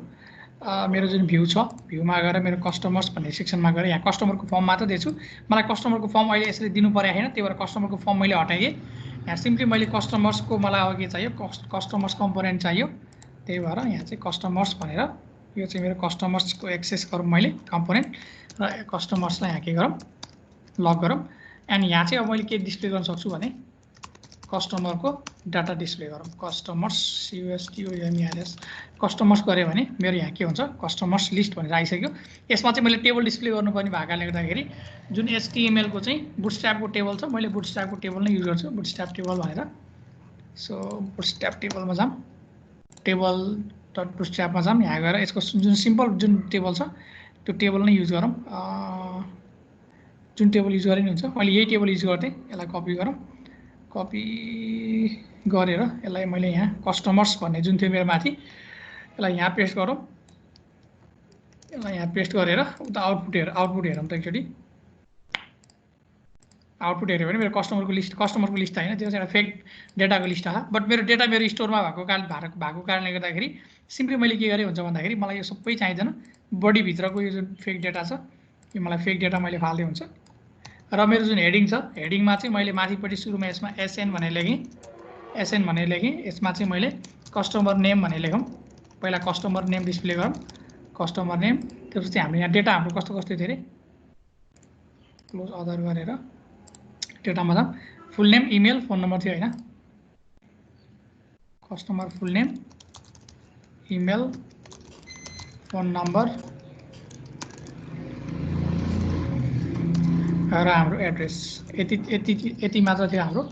मेरो जुन भ्यू छ भ्यूमा गएर मेरो कस्टमर्स भन्ने सेक्सनमा गएर यहाँ कस्टमरको फर्म मात्र दिएछु मलाई कस्टमरको फर्म अहिले यसरी दिनु परेको छैन त्यही भएर कस्टमरको फर्म मैले हटाएँ यहाँ सिम्पली मैले कस्टमर्सको मलाई अब के चाहियो कस्टमर्स कम्पोनेन्ट चाहियो त्यही भएर यहाँ चाहिँ कस्टमर्स भनेर यो चाहिँ मेरो कस्टमर्सको एक्सेस गरौँ मैले कम्पोनेन्ट र कस्टमर्सलाई यहाँ के गरौँ लक गरौँ एन्ड यहाँ चाहिँ अब मैले के डिस्प्ले गर्न सक्छु भने कस्टमरको डाटा डिस्प्ले गरौँ कस्टमर्स CUSTOMERS कस्टमर्स गऱ्यो भने मेरो यहाँ के हुन्छ कस्टमर्स लिस्ट भनेर आइसक्यो यसमा चाहिँ मैले टेबल डिस्प्ले गर्नुपर्ने भएकाले गर्दाखेरि जुन HTML को चाहिँ बुटस्ट्र्यापको टेबल छ मैले बुटस्ट्र्यापको टेबल नै युज गर्छु बुटस्ट्र्याप टेबल भनेर सो बुटस्ट्र्याप टेबलमा जाम टेबल डट बुटस्ट्र्यापमा जाम यहाँ गएर यसको जुन सिम्पल जुन टेबल छ त्यो टेबल नै युज गरौँ जुन टेबल युज गरे नि हुन्छ मैले यही टेबल युज गर्थेँ यसलाई कपी गरौँ कपी गरेर यसलाई मैले यहाँ कस्टमर्स भन्ने जुन थियो मेरो माथि यसलाई यहाँ पेस्ट गरौँ यसलाई यहाँ पेस्ट गरेर उता आउटपुट हेरौँ त एकचोटि आउटपुट हेऱ्यो भने मेरो कस्टमरको लिस्ट होइन त्यो चाहिँ एउटा फेक डेटाको लिस्ट हो बट मेरो डेटा मेरो स्टोरमा भएको कारणले गर्दाखेरि सिम्पली मैले के गरेँ हुन्छ भन्दाखेरि मलाई यो सबै चाहिँदैन बडीभित्रको यो जुन फेक डेटा छ यो मलाई फेक डेटा मैले फाल्दै हुन्छ र मेरो जुन हेडिङ छ हेडिङमा चाहिँ मैले माथिपट्टि सुरुमा यसमा SN भनेर लेखेँ यसमा चाहिँ मैले कस्टमर नेम भनेर लेखौँ पहिला कस्टमर नेम डिस्प्ले गरौँ कस्टमर नेम त्यसपछि हाम्रो यहाँ डेटा हाम्रो कस्तो थियो अरे क्लोज अदर गरेर डेटामा जाउँ फुल नेम इमेल फोन नम्बर थियो होइन कस्टमर फुल नेम इमेल फोन नम्बर र हाम्रो एड्रेस यति मात्र थियो हाम्रो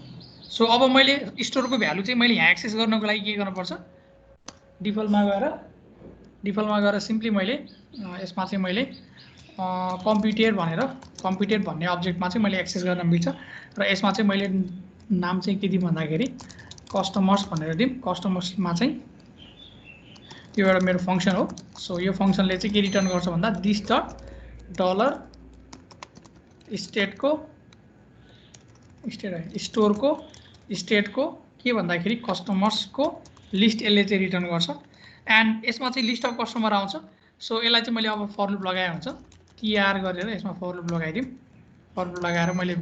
सो अब मैले स्टोरको भ्यालु चाहिँ मैले यहाँ एक्सेस गर्नको लागि के गर्नुपर्छ डिफल्टमा गएर सिम्पली मैले यसमा चाहिँ मैले कम्प्युटेड भन्ने अब्जेक्टमा चाहिँ मैले एक्सेस गर्न मिल्छ र यसमा चाहिँ मैले नाम चाहिँ के दिउँ भन्दाखेरि कस्टमर्स भनेर दिउँ कस्टमर्समा चाहिँ यो एउटा मेरो फङ्सन हो सो यो फङ्सनले चाहिँ के रिटर्न गर्छ भन्दा दिस डट डलर स्टेटको के भन्दाखेरि कस्टमर्सको लिस्ट यसले चाहिँ रिटर्न गर्छ एन्ड यसमा चाहिँ लिस्ट अफ कस्टमर आउँछ सो यसलाई चाहिँ मैले अब फर लुप लगाए हुन्छ TR गरेर यसमा फर लुप लगाइदिउँ फर लुप लगाएर मैले